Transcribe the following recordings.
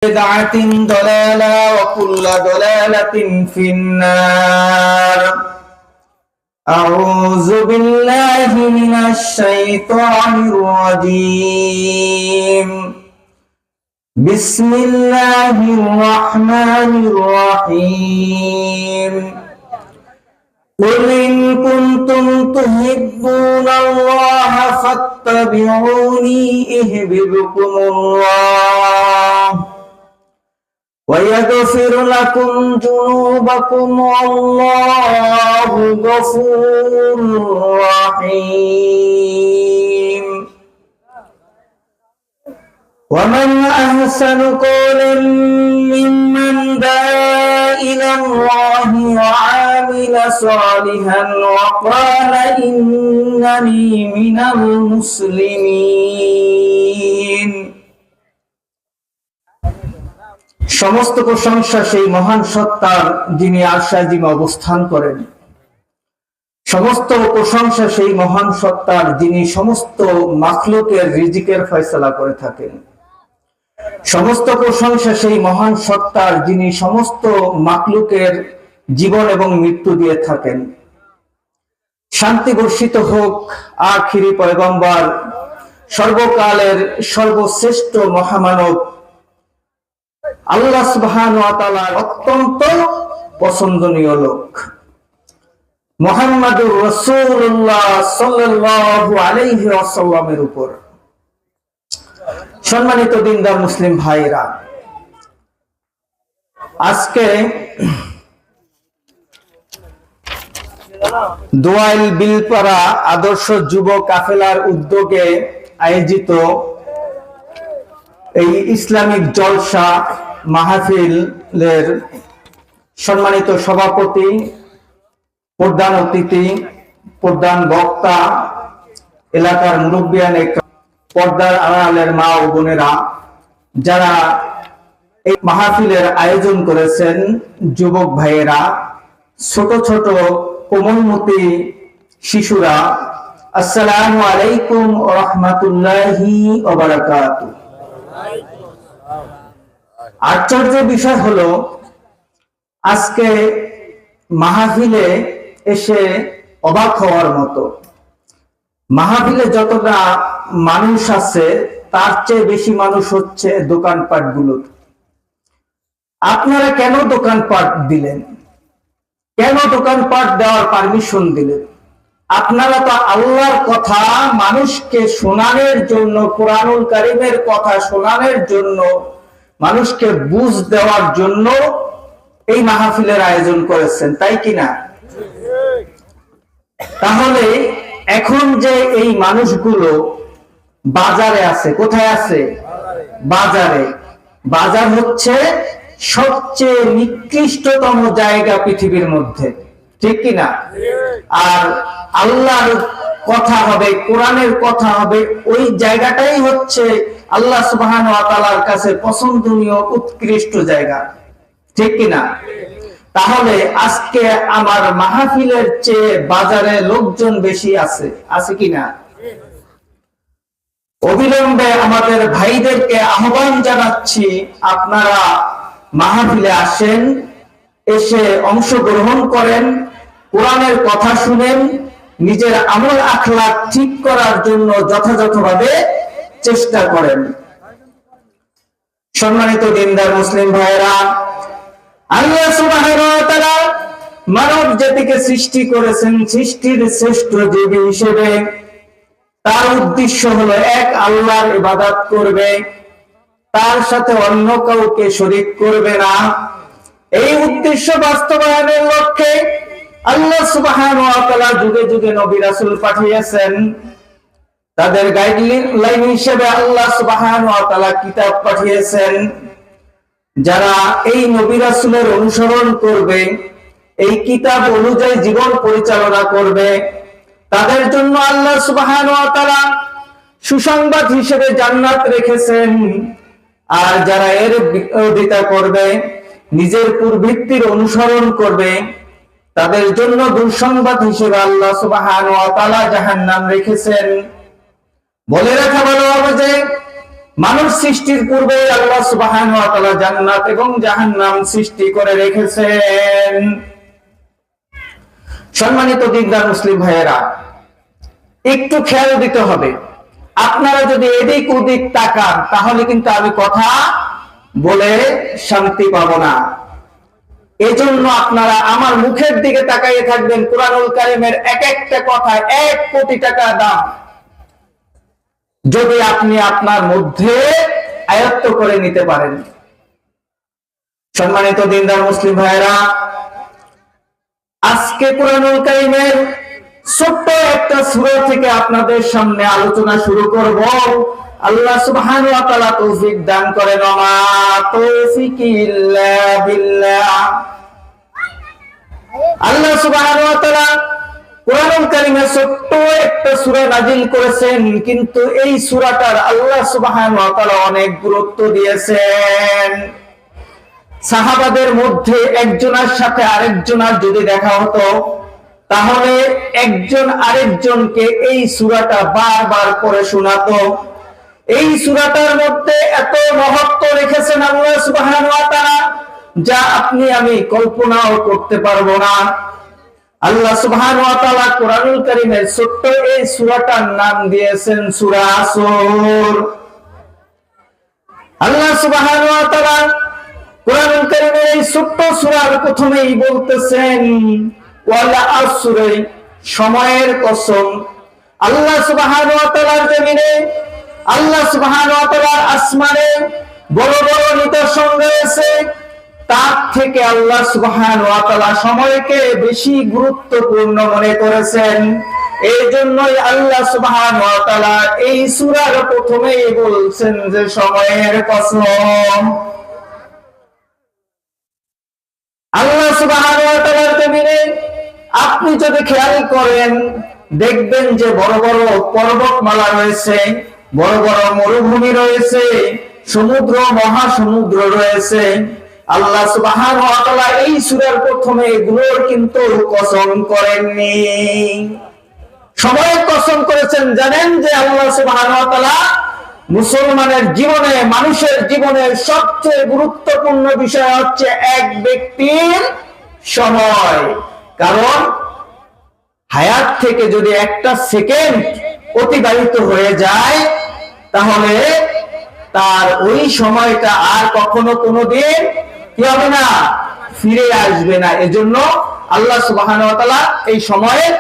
بدعة ضلالة وكل ضلالة في النار. أعوذ بالله من الشيطان الرجيم. بسم الله الرحمن الرحيم. قل إن كنتم تحبون الله فاتبعوني يحببكم الله ويغفر لكم ذنوبكم والله غفور رحيم. ومن أحسن قولا ممن دعا إلى الله وعمل صالحا وقال إنني من المسلمين. সমস্ত প্রশংসা সেই মহান সত্তার যিনি আরশ আজিমে অবস্থান করেন। সমস্ত প্রশংসা সেই মহান সত্তার যিনি সমস্ত মাখলুকের রিজিকের ফয়সালা করে থাকেন। সমস্ত প্রশংসা সেই মহান সত্তার যিনি সমস্ত মাখলুকের জীবন এবং মৃত্যু দিয়ে থাকেন। শান্তি বর্ষিত হোক আখিরি পয়গম্বর, সর্বকালের সর্বশ্রেষ্ঠ মহামানব আল্লাহ সুবহানাহু ওয়া তাআলার অত্যন্ত পছন্দনীয় লোক মুহাম্মদুর রাসূলুল্লাহ সাল্লাল্লাহু আলাইহি ওয়াসাল্লামের উপর। সম্মানিত দিনদার মুসলিম ভাইরা, আজকে দোয়াইল বিলপাড়া আদর্শ যুব কাফেলার উদ্যোগে আয়োজিত এই ইসলামিক জলসা মাহফিলের সম্মানিত সভাপতি, প্রধান অতিথি, প্রধান বক্তা, এলাকার মুরব্বিয়ান, পর্দার আড়ালের মা ও বোনেরা, যারা এই মাহফিলের আয়োজন করেছেন, যুবক ভাইয়েরা, ছোট ছোট কোমলমতি শিশুরা, আসসালামু আলাইকুম ওয়া রাহমাতুল্লাহি ওয়া বারাকাতুহু। আশ্চর্যের বিষয় হলো, আজকে মাহফিলে এসে অবাক হওয়ার মতো, মাহফিলে যতটা মানুষ আছে তার চেয়ে বেশি মানুষ হচ্ছে দোকানপাট গুলোর। আপনারা কেন দোকানপাট দিলেন? কেন দোকানপাট দেওয়ার পারমিশন দিলেন? আপনারা তো আল্লাহর কথা মানুষকে শোনানোর জন্য, কোরআনুল কারীমের কথা শোনানোর জন্য, মানুষকে বুঝ দেওয়ার জন্য এই মাহফিলের আয়োজন করেছেন, তাই কিনা? তাহলে এখন যে এই মানুষগুলো বাজারে আছে, কোথায় আছে? বাজারে। বাজার হচ্ছে সবচেয়ে নিকৃষ্টতম জায়গা পৃথিবীর মধ্যে, ঠিক কিনা? আর আল্লাহর কথা হবে, কোরআনের কথা হবে, ওই জায়গাটাই হচ্ছে আল্লাহ সুবহানাহু ওয়া তাআলার কাছে পছন্দনীয় উৎকৃষ্ট জায়গা, ঠিক কিনা? তাহলে আজকে আমার মাহফিলের চেয়ে বাজারে লোকজন বেশি আছে, আছে কিনা? অবিলম্বে আমাদের ভাইদেরকে আহ্বান জানাচ্ছি, আপনারা মাহফিলে আসেন, এসে অংশগ্রহণ করেন, কোরআনের কথা শুনেন, নিজের আমল আখলাক ঠিক করার জন্য যথাযথভাবে চেষ্টা করেন। সম্মানিত দিনদার মুসলিম ভাইরা, আল্লাহ সুবহানাহু ওয়া তাআলা মানব জাতিকে সৃষ্টি করেছেন সৃষ্টির শ্রেষ্ঠ জীবী হিসেবে। তার উদ্দেশ্য হলো এক আল্লাহর ইবাদত করবে, তার সাথে অন্য কাউকে শরীক করবে না। এই উদ্দেশ্য বাস্তবায়নের লক্ষ্যে আল্লাহ সুবহানাহু ওয়া তাআলা যুগে যুগে নবী রাসূল পাঠিয়েছেন। তাদের গাইডলাইন হিসেবে আল্লাহ সুবহানাহু ওয়া তাআলা কিতাব পাঠিয়েছেন। যারা এই নবী রাসূলের অনুসরণ করবে, এই কিতাব অনুযায়ী জীবন পরিচালনা করবে, তাদের জন্য আল্লাহ সুবহানাহু ওয়া তাআলা সুসংবাদ হিসেবে জান্নাত রেখেছেন। আর যারা এর বিরোধিতা করবে, নিজের প্রবৃত্তির অনুসরণ করবে, তাদের জন্য দুঃসংবাদ হিসেবে আল্লাহ সুবহানাহু ওয়া তাআলা জাহান্নাম রেখেছেন। বলে রাখা ভালো হবে যে মানুষ সৃষ্টির পূর্বে আল্লাহ সুবহানাহু ওয়া তাআলা জান্নাত এবং জাহান্নাম সৃষ্টি করে রেখেছেন। সম্মানিত দিনদার মুসলিম ভাইয়েরা, একটু খেয়াল দিতে হবে। আপনারা যদি এদিক ওদিক তাকান তাহলে কিন্তু আমি কথা বলে শান্তি পাবো না। এজন্য আপনারা আমার মুখের দিকে তাকাইয়ে থাকবেন। কুরআনুল কারীমের এক একটা কথা 1 কোটি টাকা দাম। যদি আপনি আপনার মধ্যে আয়ত্ত করে নিতে পারেন। সম্মানিত দিনদার মুসলিম ভাইয়েরা, আজকে কুরআনুল কারীমের ছোট্ট একটা সূরা থেকে আপনাদের সামনে আলোচনা শুরু করব। আল্লাহ সুবহানাহু ওয়া তাআলা তৌফিক দান করেন। মা তৌফিকি ইল্লা বিল্লাহ। আল্লাহ সুবহানাহু ওয়া তাআলা কুরআনুল কারীমে ছোট্ট একটা সূরা নাযিল করেছেন, কিন্তু এই সূরাটার আল্লাহ সুবহানাহু ওয়া তাআলা অনেক গুরুত্ব দিয়েছেন। সাহাবাদের মধ্যে একজনের সাথে আরেকজনের যদি দেখা হতো তাহলে একজন আরেকজনকে এই সূরাটা বারবার করে শোনাতো। এই সূরাটার মধ্যে এত মহত্ব রেখেছেন আল্লাহ সুবহানাহু ওয়া তাআলা, যা আপনি আমি কল্পনাও করতে পারবো না। আল্লাহ সুবহানাহু ওয়া তাআলা কুরআনুল কারীমের ছোট্ট এই সূরাটার নাম দিয়েছেন সূরা আসর। আল্লাহ সুবহানাহু ওয়া তাআলা কুরআনুল কারীমের এই ছোট্ট সূরার প্রথমেই বলতেছেন ওয়াল আসরি, সময়ের কসম। আল্লাহ সুবহানাহু ওয়া তাআলার জমিনে, আল্লাহ সুবহানাহু ওয়া তাআলার আসমানে বড় বড় নিদর্শন রয়েছে। তার থেকে আল্লাহ সুবহানাহু ওয়া তাআলা সময়কে বেশি গুরুত্বপূর্ণ মনে করেছেন। এই জন্যই আল্লাহ সুবহানাহু ওয়া তাআলা এই সূরার প্রথমেই বলছেন যে সময়ের কসম। আল্লাহ সুবহানাহু ওয়া তাআলার জমিনে আপনি যদি খেয়াল করেন দেখবেন যে বড় বড় পর্বতমালা রয়েছে, বড় বড় মরুভূমি রয়েছে, সমুদ্র মহাসমুদ্র রয়েছে। আল্লাহ সুবহানাহু ওয়া তাআলা এই সূরার প্রথমে এগুলোর কিন্তু কসম করেননি, সময়ের কসম করেছেন। জানেন যে আল্লাহ সুবহানাহু ওয়া তাআলা মুসলমানের জীবনে, মানুষের জীবনের সবচেয়ে গুরুত্বপূর্ণ বিষয় হচ্ছে এক ব্যক্তির সময়। কারণ হায়াত থেকে যদি একটা সেকেন্ড অতিবাহিত হয়ে যায় তাহলে তার ওই সময়টা আর কখনো কোনোদিন কি হবে না, ফিরে আসবে না। এজন্য আল্লাহ সুবহানাহু ওয়া তাআলা এই সময়ের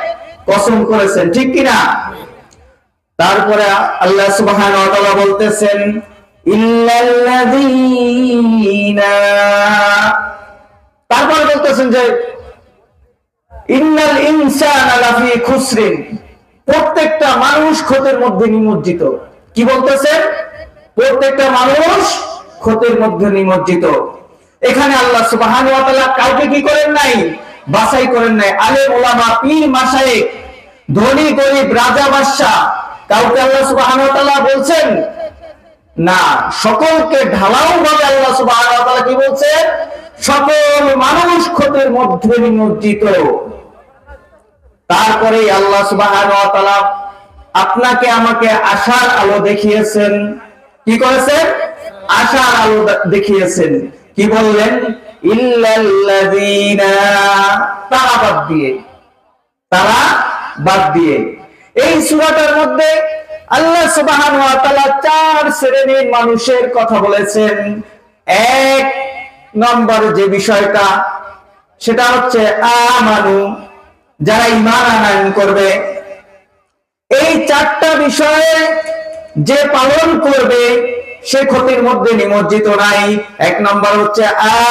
কসম করেছেন, ঠিক কিনা? তারপরে আল্লাহ সুবহানাহু ওয়া তাআলা বলতেছেন ইল্লাল্লাযীনা, তারপরে বলতেছেন যে ইন্নাল ইনসানা লাফি খুসরিন, প্রত্যেকটা মানুষ ক্ষতির মধ্যে নিমজ্জিত। কি বলতেছেন? প্রত্যেকটা মানুষ ক্ষতির মধ্যে নিমজ্জিত। এখানে আল্লাহ সুবহানাহু ওয়া তাআলা কাউকে কি করেন নাই, বাছাই করেন নাই। আলেম ওলামা, পীর মাশায়েখ, ধনী গরীব, রাজা বাদশা, কাউকে আল্লাহ সুবহানাহু ওয়া তাআলা বলছেন না, সকলকে ঢালাও ভাবে আল্লাহ সুবহানাহু ওয়া তাআলা কি বলছেন, সকল মানুষ ক্ষতির মধ্যে নিমজ্জিত। তারপরে আল্লাহ সুবহানাহু ওয়া তাআলা আপনাকে আমাকে আশার আলো দেখিয়েছেন। কি করেছেন? আশার আলো দেখিয়েছেন। কি বললেন? ইল্লাল্লাযীনা, তারা বাদ দিয়ে, তারা বাদ দিয়ে। এই সূরাটার মধ্যে আল্লাহ সুবহানাহু ওয়া তাআলা 4 শ্রেণীর মানুষের কথা বলেছেন। এক নম্বর যে বিষয়টা সেটা হচ্ছে আমানু, যারা ঈমান আনয়ন করবে। এই 4টা বিষয়ে যে পালন করবে সে ক্ষতির মধ্যে নিমজ্জিত নাই। এক নম্বর হচ্ছে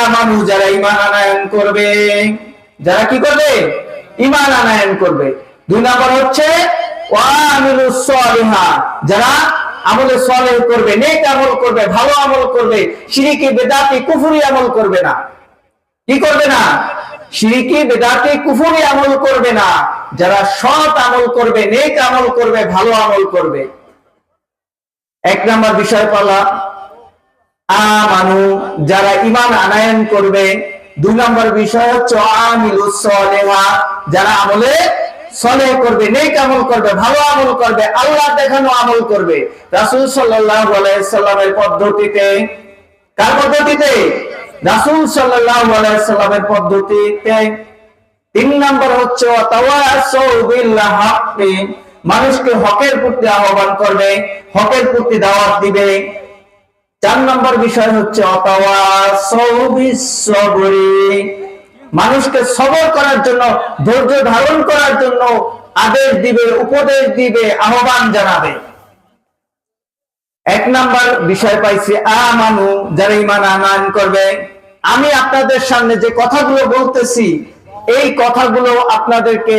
আমানু, যারা ঈমান আনয়ন করবে। যারা কি করবে? ঈমান আনয়ন করবে। 2 নম্বর হচ্ছে ওয়ামিলুস সালিহাত, যারা আমলে সালেহ করবে, নেক আমল করবে, ভালো আমল করবে, শিরকি বেদাতি কুফরি আমল করবে না। কি করবে না? শিরকি বেদাতি কুফরি আমল করবে না। যারা সৎ আমল করবে, নেক আমল করবে, ভালো আমল করবে। 1 নম্বর বিষয় পালা আমানু, যারা ঈমান আনয়ন করবে। 2 নম্বর বিষয় হচ্ছে আমিলুস সালিহাত, যারা আমলে সলেহ করবে, নেক আমল করবে, ভালো আমল করবে, আল্লাহ দেখানো আমল করবে রাসূল সাল্লাল্লাহু আলাইহি সাল্লামের পদ্ধতিতে। কার পদ্ধতিতে? রাসূল সাল্লাল্লাহু আলাইহি সাল্লামের পদ্ধতিতে। 3 নাম্বার হচ্ছে তাওয়াসউ বিল হাক্কি, মানুষকে হকের প্রতি আহ্বান করবে, হকের প্রতি দাওয়াত দিবে। 4 নম্বর বিষয় হচ্ছে তাওয়াসউ বিস সবরি, মানুষকে সবর করার জন্য, ধৈর্য ধারণ করার জন্য আদেশ দিবে, উপদেশ দিবে, আহ্বান জানাবে। 1 নাম্বার বিষয় পাইছি আমানু, যারা ঈমান আনয়ন করবে। আমি আপনাদের সামনে যে কথাগুলো বলতেছি, এই কথাগুলো আপনাদেরকে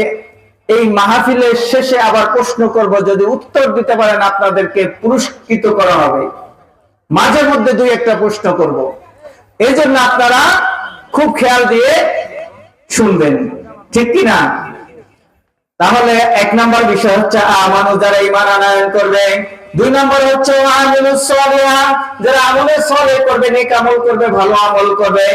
এই মাহফিলের শেষে আবার প্রশ্ন করব, যদি উত্তর দিতে পারেন আপনাদেরকে পুরস্কৃত করা হবে। মাঝে মধ্যে 2-1টা প্রশ্ন করব, এই জন্য আপনারা খুব খেয়াল দিয়ে শুনবেন, ঠিক কিনা? তাহলে 1 নাম্বার বিষয় হচ্ছে আমানু, যারা ঈমান আনয়ন করবে। 2 নাম্বার হচ্ছে আমিলুস সলিহাত, যারা আমলে সলেহ করবে, নেক আমল করবে, ভালো আমল করবে।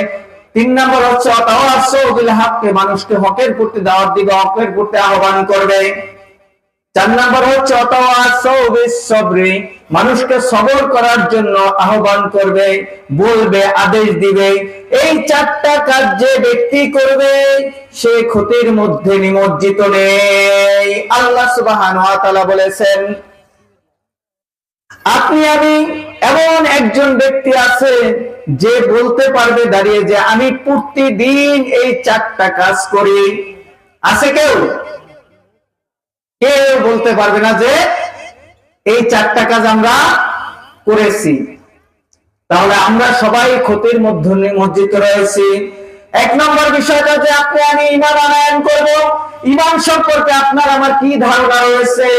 3 নাম্বার হচ্ছে তাওয়াসউ বিল হাক্কি, মানুষকে হকের প্রতি দাওয়াত দিবে, হকের প্রতি আহ্বান করবে। 4 নাম্বার হচ্ছে তাওয়াসউ বিস সবরি, মানুষকে সবর করার জন্য আহ্বান করবে, বলবে, আদেশ দিবে। এই 4টা কাজ যে ব্যক্তি করবে সে ক্ষতির মধ্যে নিমজ্জিত নেই। আল্লাহ সুবহানাহু ওয়া তাআলা বলেছেন, আপনি আমি এমন একজন ব্যক্তি আছে যে বলতে পারবে দাঁড়িয়ে যে আমি প্রতিদিন এই 4টা কাজ করি? আছে কেউ? কেউ বলতে পারবে না যে এই 4টা কাজ আমরা করেছি। তাহলে আমরা সবাই ক্ষতির মধ্যে নিমজ্জিত রয়েছি। 1 নম্বর বিষয়টা যে আপনি আমি ঈমান আনয়ন করব, ঈমান সম্পর্কে আপনার আমার কি ধারণা রয়েছে?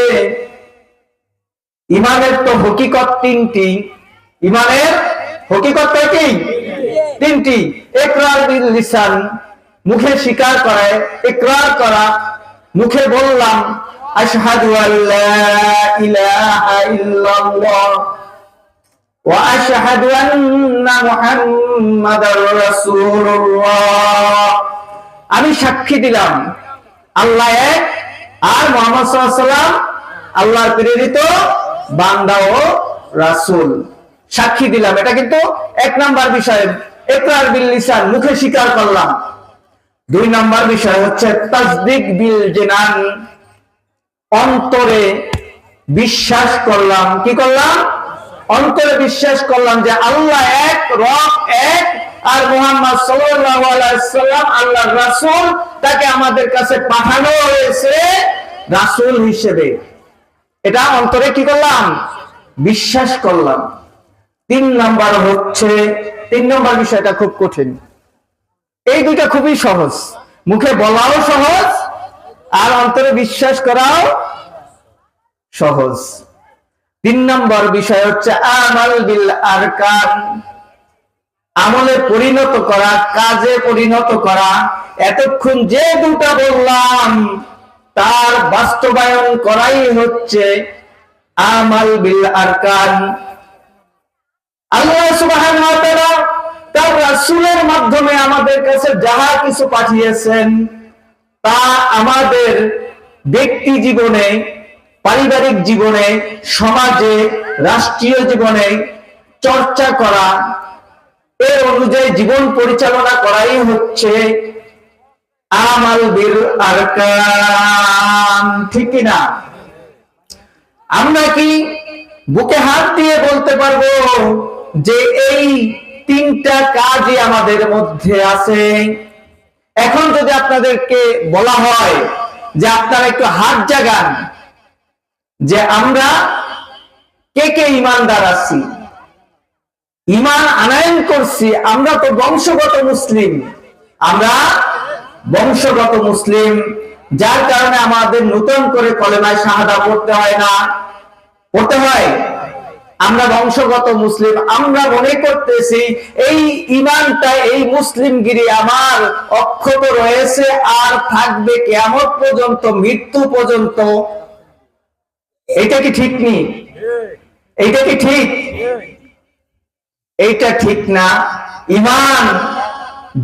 ঈমানের তো হকিকত 3টি। ঈমানের হকিকত কয়টি? 3টি। ইকরার বিল লিসান, মুখে স্বীকার করা, ইকরার করা, মুখে বললাম আশহাদু আল্লা ইলাহা ইল্লাল্লাহ ওয়া আশহাদু আন্না মুহাম্মাদার রাসূলুল্লাহ, আমি সাক্ষী দিলাম আল্লাহ এক আর মুহাম্মদ সাল্লাল্লাহু আলাইহি ওয়াসাল্লাম আল্লাহর প্রেরিত বান্দা ও রাসূল। সাক্ষী দিলাম, এটা কিন্তু 1 নাম্বার বিষয়, ইকরার বিল লিসান, মুখে স্বীকার করলাম। 2 নাম্বার বিষয় হচ্ছে তাসদীক বিল জিনান, অন্তরে বিশ্বাস করলাম। কি করলাম? অন্তরে বিশ্বাস করলাম যে আল্লাহ এক, রব এক, আর মুহাম্মদ সাল্লাল্লাহু আলাইহি ওয়াসাল্লাম আল্লাহর রাসূল, তাকে আমাদের কাছে পাঠানো হয়েছে রাসূল হিসেবে। এটা অন্তরে কি করলাম? বিশ্বাস করলাম। 3 নাম্বার হচ্ছে, 3 নাম্বার বিষয়টা খুব কঠিন। এই দুইটা খুবই সহজ, মুখে বলাও সহজ আর অন্তরে বিশ্বাস করাও সহজ। 3 নম্বর বিষয় হচ্ছে আমাল বিল আরকান, আমলে পরিণত করা, কাজে পরিণত করা। এতক্ষণ যে দুটা বললাম তার বাস্তবায়ন করাই হচ্ছে আমাল বিল আরকান। আল্লাহ সুবহানাহু ওয়া তাআলা তার রাসূলের মাধ্যমে আমাদের কাছে যাহা কিছু পাঠিয়েছেন তা আমাদের ব্যক্তি জীবনে, পারিবারিক জীবনে, সমাজে, রাষ্ট্রীয় জীবনে চর্চা করা, এর অনুযায়ী জীবন পরিচালনা করাই হচ্ছে আমাল বিল আরকান, ঠিক কিনা? আমরা কি বুকে হাত দিয়ে বলতে পারবো যে এই 3টা কাজই আমাদের মধ্যে আছে? এখন যদি আপনাদেরকে বলা হয় যে আপনারা একটু হাত জাগান যে আমরা কে কে ঈমানদার আছি, ঈমান আনয়ন করছি, আমরা তো বংশগত মুসলিম, আমরা বংশগত মুসলিম, যার কারণে আমাদের নতুন করে কলেমায়ে শাহাদা পড়তে হয় না, পড়তে হয়। আমরা বংশগত মুসলিম, আমরা মনে করতেছি এই ঈমানটা, এই মুসলিমগিরি আমার অক্ষত রয়েছে আর থাকবে কিয়ামত পর্যন্ত, মৃত্যু পর্যন্ত। এটা কি ঠিক নেই? এইটা কি ঠিক? এইটা ঠিক না। ঈমান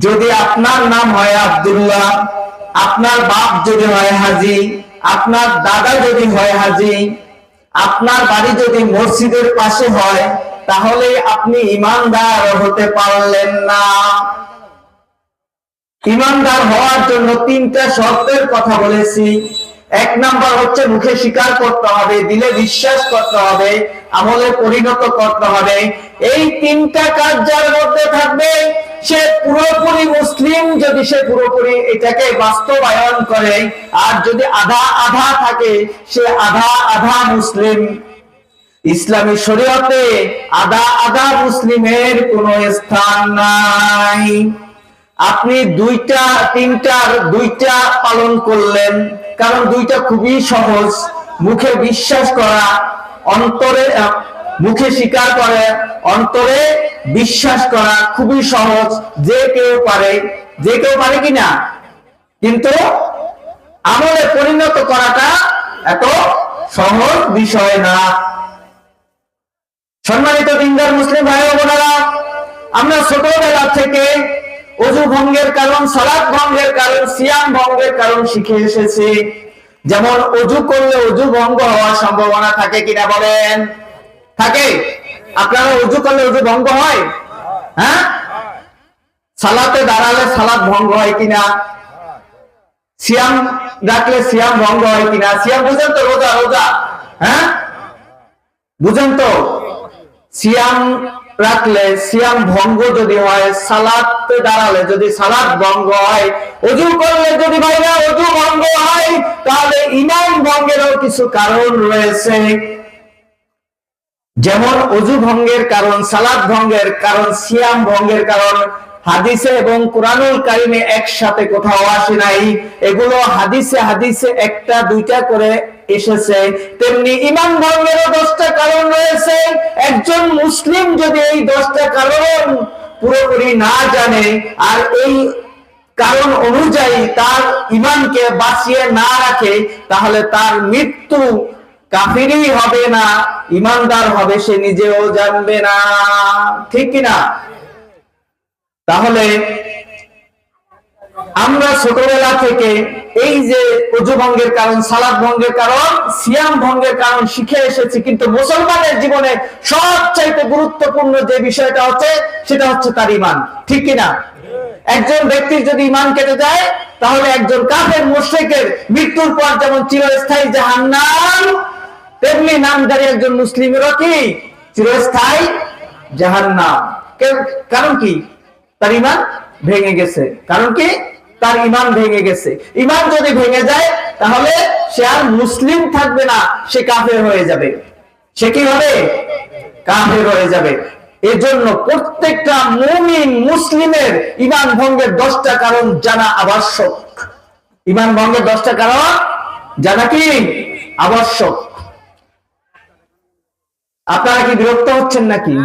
যদি আপনার নাম হয় আব্দুল্লাহ, আপনার বাপ যদি হয় হাজী, আপনার দাদা যদি হয় হাজি, আপনার বাড়ি যদি মসজিদের পাশে হয়, তাহলে আপনি ইমানদার হতে পারলেন না। ইমানদার হওয়ার জন্য তিনটা শর্তের কথা বলেছি। এক নাম্বার হচ্ছে মুখে স্বীকার করতে হবে, দিলে বিশ্বাস করতে হবে, আমলে পরিণত করতে হবে। এই তিনটা কাজ যার মধ্যে থাকবে সে পুরোপুরি মুসলিম, যদি সে পুরোপুরি এটাকে বাস্তবায়ন করে। আর যদি আধা আধা থাকে সে আধা আধা মুসলিম। ইসলামী শরীয়তে আধা আধা মুসলিমের কোনো স্থান নাই। আপনি দুইটা পালন করলেন, কারণ দুইটা খুবই সহজ। মুখে বিশ্বাস করা, অন্তরে মুখে স্বীকার করে, অন্তরে বিশ্বাস করা খুবই সহজ, যে কেউ পারে কিনা, কিন্তু আমলে পরিণত করাটা এত সহজ বিষয় না। সম্মানিত দিনদার মুসলিম ভাই ও বোনেরা, আমরা ছোটবেলা থেকে ওযু ভঙ্গের কারণ, সালাত ভঙ্গের কারণ, সিয়াম ভঙ্গের কারণ শিখে এসেছি। যেমন ওযু করলে ওযু ভঙ্গ হওয়ার সম্ভাবনা থাকে কিনা বলেন? থাকে? আপনারা ওযু করলে ওযু ভঙ্গ হয়? হ্যাঁ? সালাতে দাঁড়ালে সালাত ভঙ্গ হয় কিনা? সিয়াম রাখলে সিয়াম ভঙ্গ হয় কিনা? সিয়াম বুঝেন তো? রোজা, হ্যাঁ বুঝেন তো? সিয়াম রাখলে সিয়াম ভঙ্গ যদি হয়, সালাতে দাঁড়ালে যদি সালাত ভঙ্গ হয়, ওযু করলে যদি ভাইরা ওযু ভঙ্গ হয়, তাহলে ঈমান ভঙ্গেরও কিছু কারণ রয়েছে। যেমন ওযু ভঙ্গের কারণ, সালাত ভঙ্গের কারণ, সিয়াম ভঙ্গের কারণ হাদিসে এবং কুরআনুল কারীমে একসাথে কোথাও আসে নাই। এগুলো হাদিসে একটা দুইটা করে এসেছে। তেমনি ঈমান ভঙ্গেরও 10টা কারণ রয়েছে। একজন মুসলিম যদি এই 10টা কারণ পুরোপুরি না জানে আর এই কারণ অনুযায়ী তার ঈমানকে বাঁচিয়ে না রাখে, তাহলে তার মৃত্যু কাফিরই হবে না, ঈমানদার হবে সে নিজেও জানবে না। ঠিক কিনা? তাহলে আমরা ছোটবেলা থেকে এই যে ওযু ভঙ্গের কারণ, সালাত ভঙ্গের কারণ, সিয়াম ভঙ্গের কারণ শিখে এসেছি। কিন্তু মুসলমানের জীবনে সবচাইতে গুরুত্বপূর্ণ যে বিষয়টা হচ্ছে সেটা হচ্ছে তার ঈমান। ঠিক কিনা? একজন ব্যক্তির যদি ঈমান কেটে যায়, তাহলে একজন কাফের মুশরিকের মৃত্যুর পর যেমন চিরস্থায়ী জাহান্নাম, তেমনি নামধারী একজন মুসলিমেরও কি চিরস্থায়ী জাহান্নাম। কারণ কি? তার ঈমান ভেঙে গেছে। কারণ কি? তার ঈমান ভেঙে গেছে। ঈমান যদি ভেঙে যায়, তাহলে সে আর মুসলিম থাকবে না, সে কাফের হয়ে যাবে। সে কি হবে? কাফের হয়ে যাবে। এজন্য প্রত্যেকটা মুমিন মুসলিমের ঈমান ভঙ্গের 10টা কারণ জানা আবশ্যক। ঈমান ভঙ্গের 10টা কারণ জানা কি আবশ্যক। আপনারা কি বিরক্ত হচ্ছেন নাকি?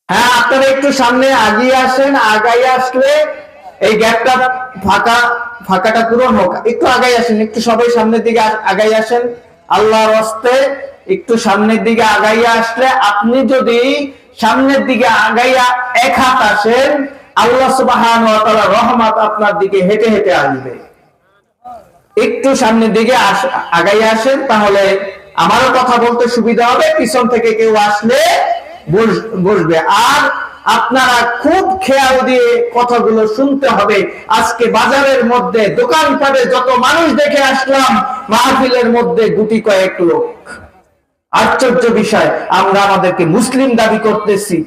হ্যাঁ, আপনারা একটু সামনে আগিয়ে আসেন। আগাই আসলে এই গ্যাপটা ফাঁকাটা পূরণ হোক। একটু আগাই আসেন, একটু সবাই সামনের দিকে আগাই আসেন। আল্লাহর রাস্তে একটু সামনের দিকে আগাইয়া আসলে, আপনি যদি সামনের দিকে আগাইয়া 1 হাত আসেন, আল্লাহ সুবহানাহু ওয়া তাআলা রহমত আপনার দিকে হেঁটে হেঁটে আসবে। একটু সামনের দিকে আগাইয়া আসেন, তাহলে আমারও কথা বলতে সুবিধা হবে, পিছন থেকে কেউ আসলে বসবে। আর আপনারা খুব খেয়াল দিয়ে কথাগুলো শুনতে হবে। আজকে বাজারের মধ্যে, দোকানপাটে যত মানুষ দেখে আসলাম, মাহফিলের মধ্যে গুটি কয়েক লোক। আশ্চর্য বিষয়, আমরা আমাদেরকে মুসলিম দাবি করতেছি।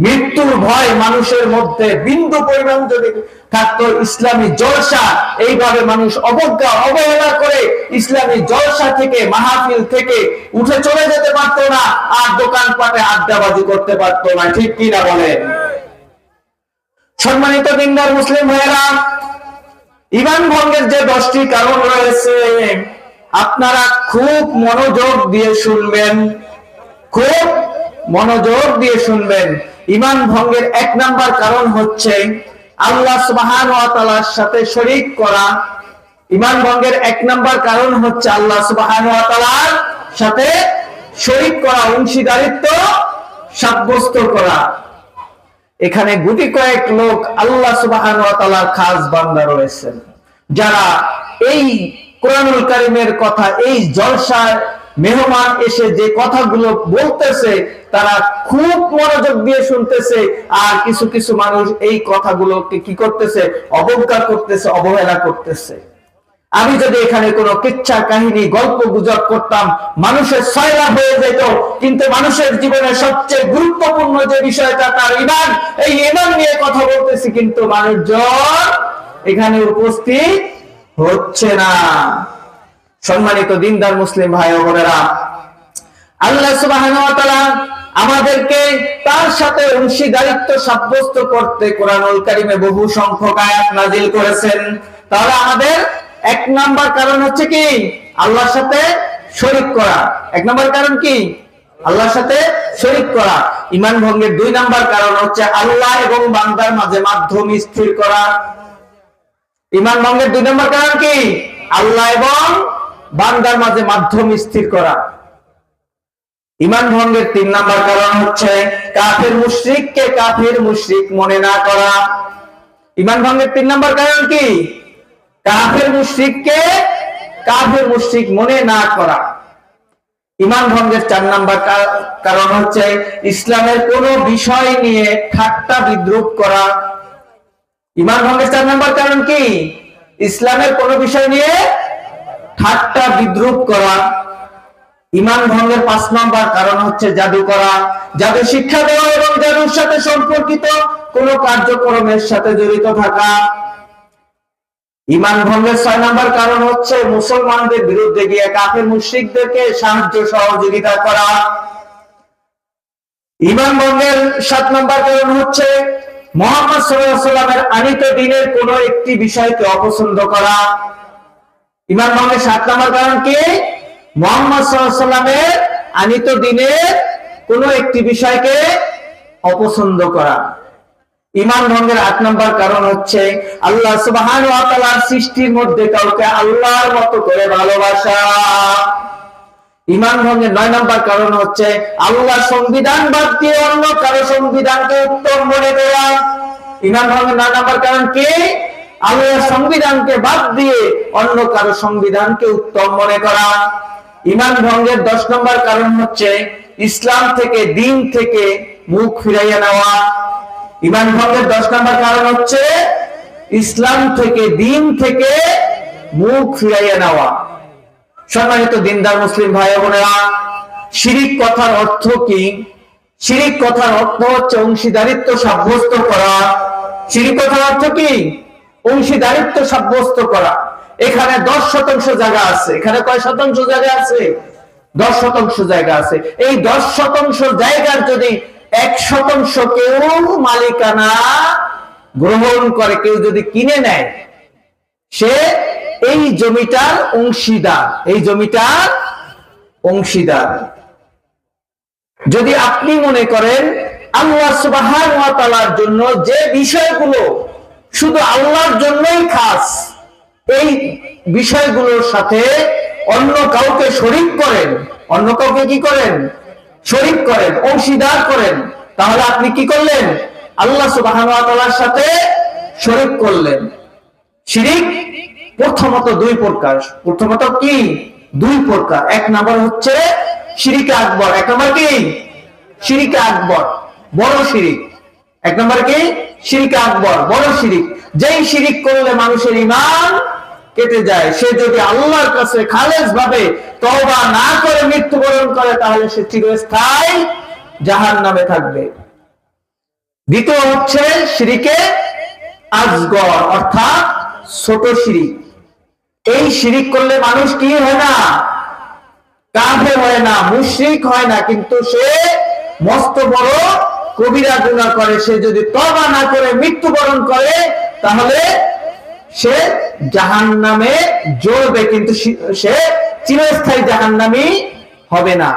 মৃত্যুর ভয় মানুষের মধ্যে বিন্দু পরিমাণ যদি থাকতো, ইসলামী জলসা এইভাবে মানুষ অবহেলা করে ইসলামী জলসা থেকে, মাহফিল থেকে উঠে চলে যেতে পারতো না, আর দোকানপাটে আড্ডাবাজি করতে পারতো না। ঠিক কিনা বলেন? সম্মানিত দিনদার মুসলিম ভাইয়েরা, ঈমান ভঙ্গের যে 10টি কারণ রয়েছে, আপনারা খুব মনোযোগ দিয়ে শুনবেন, খুব মনোযোগ দিয়ে শুনবেন। ঈমান ভঙ্গের 1 নাম্বার কারণ হচ্ছে আল্লাহ সুবহানাহু ওয়া তাআলার সাথে শরীক করা। ঈমান ভঙ্গের 1 নাম্বার কারণ হচ্ছে আল্লাহ সুবহানাহু ওয়া তাআলার সাথে শরীক করা, অংশীদারিত্ব সাব্যস্ত করা। এখানে গুটি কয়েক লোক আল্লাহ সুবহানাহু ওয়া তাআলার খাস বান্দা রয়েছেন, যারা এই কোরআনুল কারীমের কথা, এই জলসার মেহমান এসে যে কথাগুলো বলতেছে তারা খুব মনোযোগ দিয়ে শুনতেছে, আর কিছু কিছু মানুষ এই কথাগুলোকে কি করতেছে, অবজ্ঞা করতেছে, অবহেলা করতেছে। আমি যদি এখানে কোনো কিচ্ছা কাহিনী গল্প গুজব করতাম, মানুষের সয়লা হয়ে যেত, কিন্তু মানুষের জীবনে সবচেয়ে গুরুত্বপূর্ণ যে বিষয়টা তার ঈমান, এই ঈমান নিয়ে কথা বলতেছি, কিন্তু মানুষজন এখানে উপস্থিত হচ্ছে না। সম্মানিত দিনদার মুসলিম ভাই ও বোনেরা, আল্লাহ সুবহানাহু ওয়া তাআলা আমাদেরকে তার সাথে অংশীদারিত্ব সাব্যস্ত করতে কোরআনুল কারীমে বহু সংখ্যক আয়াত নাযিল করেছেন। তাহলে আমাদের এক নাম্বার কারণ হচ্ছে কি, আল্লাহর সাথে শরীক করা। এক নাম্বার কারণ কি, আল্লাহর সাথে শরীক করা। ঈমান ভঙ্গের দুই নাম্বার কারণ হচ্ছে আল্লাহ এবং বান্দার মাঝে মাধ্যম স্থির করা। ঈমান ভঙ্গের দুই নাম্বার কারণ কি, আল্লাহ এবং বান্দার মাঝে মাধ্যম স্থির করা। ঈমান ভঙ্গের তিন নাম্বার কারণ হচ্ছে কাফের মুশরিককে কাফের মুশরিক মনে না করা। ঈমান ভঙ্গের তিন নাম্বার কারণ কি, কাফের মুশরিককে কাফের মুশরিক মনে না করা। ঈমান ভঙ্গের চার নাম্বার কারণ হচ্ছে ইসলামের কোন বিষয় নিয়ে ঠাট্টা বিদ্রুপ করা। ঈমান ভঙ্গের চার নাম্বার কারণ কি, ইসলামের কোন বিষয় নিয়ে ঠাট্টা বিদ্রুপ করা। ঈমান ভঙ্গের পাঁচ নাম্বার কারণ হচ্ছে জাদু করা, জাদু শিক্ষা দেওয়া এবং জাদুর সাথে সম্পর্কিত কোন কার্যক্রমের সাথে জড়িত থাকা। ঈমান ভঙ্গের ছয় নাম্বার কারণ হচ্ছে মুসলমানদের বিরুদ্ধে গিয়ে কাফের মুশরিকদেরকে সাহায্য সহযোগিতা করা। ঈমান ভঙ্গের সাত নাম্বার কারণ হচ্ছে মুহাম্মদ সাল্লাল্লাহু আলাইহি ওয়াসাল্লামের আনিত দ্বীনের কোন একটি বিষয়কে অপছন্দ করা। ঈমান ভঙ্গের সাত নাম্বার কারণ কি, মুহাম্মদ সাল্লাল্লাহু আলাইহি ওয়াসাল্লামের আনিত দ্বীনের কোন একটি বিষয়কে অপছন্দ করা। ঈমান ভঙ্গের আট নাম্বার কারণ হচ্ছে আল্লাহ সুবহানাহু ওয়া তাআলার সৃষ্টির মধ্যে কাউকে আল্লাহর মতো করে ভালোবাসা। ঈমান ভঙ্গের নয় নাম্বার কারণ হচ্ছে আল্লাহ সংবিধান বাদ দিয়ে অন্য কারো সংবিধানকে উত্তম মনে করা। ঈমান ভঙ্গের নয় নাম্বার কারণ কি, আল্লাহ সংবিধানকে বাদ দিয়ে অন্য কারো সংবিধানকে উত্তম মনে করা। ঈমান ভঙ্গের 10 নম্বর কারণ হচ্ছে ইসলাম থেকে, দিন থেকে মুখ ফিরাইয়া নেওয়া। ঈমান ভঙ্গের 10 নম্বর কারণ হচ্ছে ইসলাম থেকে, দিন থেকে মুখ ফিরাইয়া নেওয়া। সম্মানিত দিনদার মুসলিম ভাই বোনেরা, শিরিক কথার অর্থ কি? শিরিক কথার অর্থ হচ্ছে অংশীদারিত্ব সাব্যস্ত করা। শিরিক কথার অর্থ কি? অংশীদারিত্ব সাব্যস্ত করা। এখানে 10% জায়গা আছে। এখানে কয় শতাংশ জায়গা আছে? 10% জায়গা আছে। এই 10% জায়গার যদি 1% কেউ মালিকানা গ্রহণ করে, কেউ যদি কিনে নেয়, সে এই জমিটার অংশীদার। এই জমিটার অংশীদার। যদি আপনি মনে করেন আল্লাহ সুবহানাহু ওয়া তাআলার জন্য যে বিষয়গুলো শুধু আল্লাহর জন্যই খাস, এই বিষয়গুলোর সাথে অন্য কাউকে শরীক করেন, অন্য কাউকে কি করেন? শরীক করেন, অংশীদার করেন, তাহলে আপনি কি করলেন? আল্লাহ সুবহানাহু ওয়া তাআলার সাথে শরীক করলেন। শিরিক প্রথমত দুই প্রকার। প্রথমত কি? দুই প্রকার। এক নাম্বার হচ্ছে শিরিকে আকবর। এক নাম্বার কি? শিরিকে আকবর, বড় শিরিক। এক নাম্বার কি? শিরিকে আকবর, বড় শিরিক। যেই শিরিক করলে মানুষের ঈমান কেটে যায়, সে যদি আল্লাহর কাছে খালেস ভাবে তওবা না করে মৃত্যুবরণ করে, তাহলে সে চিরস্থায়ী জাহান্নামে থাকবে। দ্বিতীয় হচ্ছে শিরিকে আসগর, অর্থাৎ ছোট শিরিক। এই শিরিক করলে মানুষ কি হয় না? কাফের হয় না, মুশরিক হয় না, কিন্তু সে মস্ত বড় কবিরা গুনাহ করে। সে যদি তওবা না করে মৃত্যুবরণ করে, তাহলে সে জাহান্নামে জ্বলবে, কিন্তু সে চিরস্থায়ী জাহান্নামী হবে না।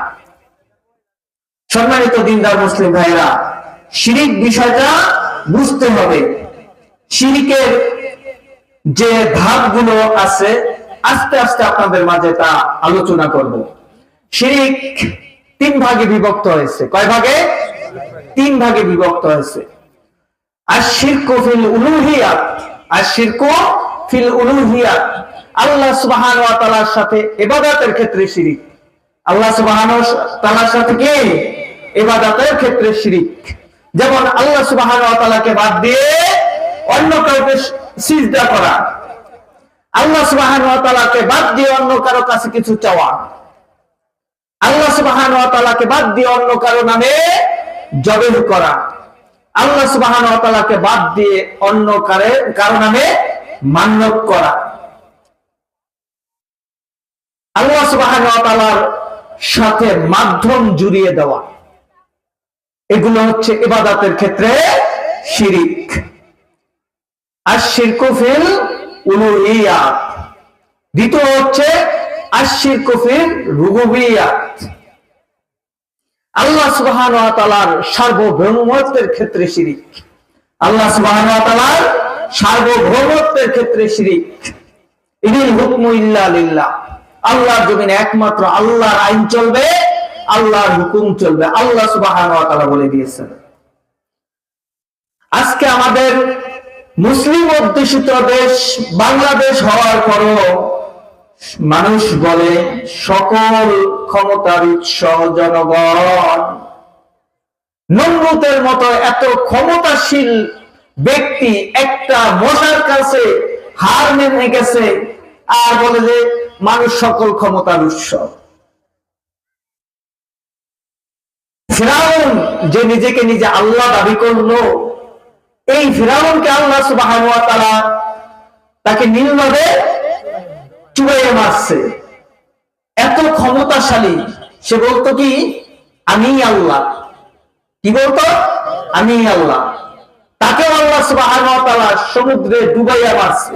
সম্মানিত দিনদার মুসলিম ভাইরা, শিরিক বিষয়টা বুঝতে হবে। শিরিকের যে ধাপগুলো আছে, আস্তে আস্তে আপনাদের মাঝে তা আলোচনা করব। শিরিক 3 ভাগে বিভক্ত হয়েছে। কয় ভাগে? 3 ভাগে বিভক্ত হয়েছে। আশ-শিরকু ফিল উলুহিয়াত, আশ-শিরকু ফিল উলুহিয়াত, আল্লাহ সুবহানাহু ওয়া তাআলার সাথে ইবাদতের ক্ষেত্রে শিরিক। আল্লাহ সুবহানাহু ওয়া তাআলার সাথে কি? ইবাদতের ক্ষেত্রে শিরিক। যেমন আল্লাহ সুবহানাহু ওয়া তাআলাকে বাদ দিয়ে অন্য কাউকে সিজদা করা, আল্লাহ সুবহানাহু ওয়া তাআলাকে বাদ দিয়ে অন্য কারো কাছে কিছু চাওয়া, আল্লাহ সুবহানাহু ওয়া তাআলাকে বাদ দিয়ে অন্য কারো নামে জবেহ করা, আল্লাহ সুবহানাহু ওয়া তাআলাকে বাদ দিয়ে অন্য কারো নামে মান্যত করা, আল্লাহ সুবহানাহু ওয়া তাআলার সাথে মাধ্যম জুড়িয়ে দেওয়া, এগুলো হচ্ছে ইবাদতের ক্ষেত্রে শিরিক। আশ-শিরকু ফিল উলুহিয়াত। দ্বিতীয় হচ্ছে আশ-শিরকু ফিল রুবুবিয়াত, আল্লাহ সুবহানাহু ওয়া তাআলার সার্বভৌমত্বের ক্ষেত্রে শিরিক। আল্লাহ সুবহানাহু ওয়া তাআলার সার্বভৌমত্বের ক্ষেত্রে শিরিক। ইনিল হুকমু ইল্লা লিল্লাহ, আল্লাহর জমিনে একমাত্র আল্লাহর আইন চলবে, আল্লাহর হুকুম চলবে, আল্লাহ সুবহানাহু ওয়া তাআলা বলে দিয়েছেন। আজকে আমাদের মুসলিম অধ্যুষিত দেশ বাংলাদেশ হওয়ার পরও মানুষ বলে সকল ক্ষমতার উৎস জনগণ। নমরুদের মতো এত ক্ষমতাশীল ব্যক্তি একটা মশার কাছে হার মেনে গেছে আর বলে যে মানুষ সকল ক্ষমতার উৎস। ফিরাউন যে নিজেকে নিজে আল্লাহ দাবি করলো, এই ফিরাউনকে আল্লাহ সুবহানাহু ওয়া তাআলা তাকে নীলনদে চুবাইয়ে মারছে। এত ক্ষমতাশালী, সে বলতো কি আমি আল্লাহ, কি বলতো আমি আল্লাহ। তাকে আল্লাহ সুবহানাহু ওয়া তাআলা সমুদ্রে ডুবাইয়া মারছে।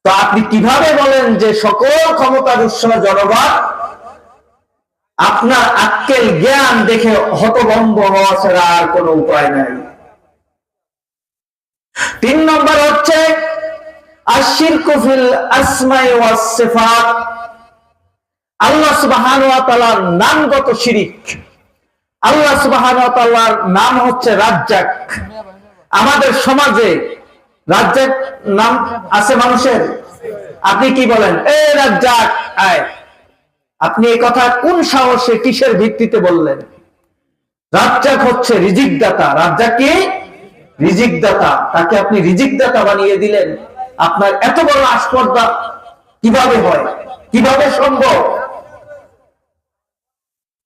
তো আপনি কিভাবে বলেন যে সকল ক্ষমতার উৎস জনগণ? আপনার আক্কেল জ্ঞান দেখে হতভম্ব হওয়া ছাড়া আর কোনো উপায় নাই। 3 নম্বর হচ্ছে আশ-শিরকু ফিল আসমাই ওয়াস সিফাত, আল্লাহ সুবহানাহু ওয়া তাআলার নামগত শিরিক। আল্লাহ সুবহানাহু ওয়া তাআলার নাম হচ্ছে রাজ্জাক। আমাদের সমাজে রাজ্জাক নাম আছে মানুষের। আপনি কি বলেন, এ রাজ্জাক আয়? আপনি এই কথা কোন সাহসে কিসের ভিত্তিতে বললেন? রাজ্জাক হচ্ছে রিজিক দাতা। রাজ্জাক কি? রিজিক দাতা। তাকে আপনি রিজিক দাতা বানিয়ে দিলেন। আপনার এত বড় আস্পর্ধা কিভাবে হয়, কিভাবে সম্ভব?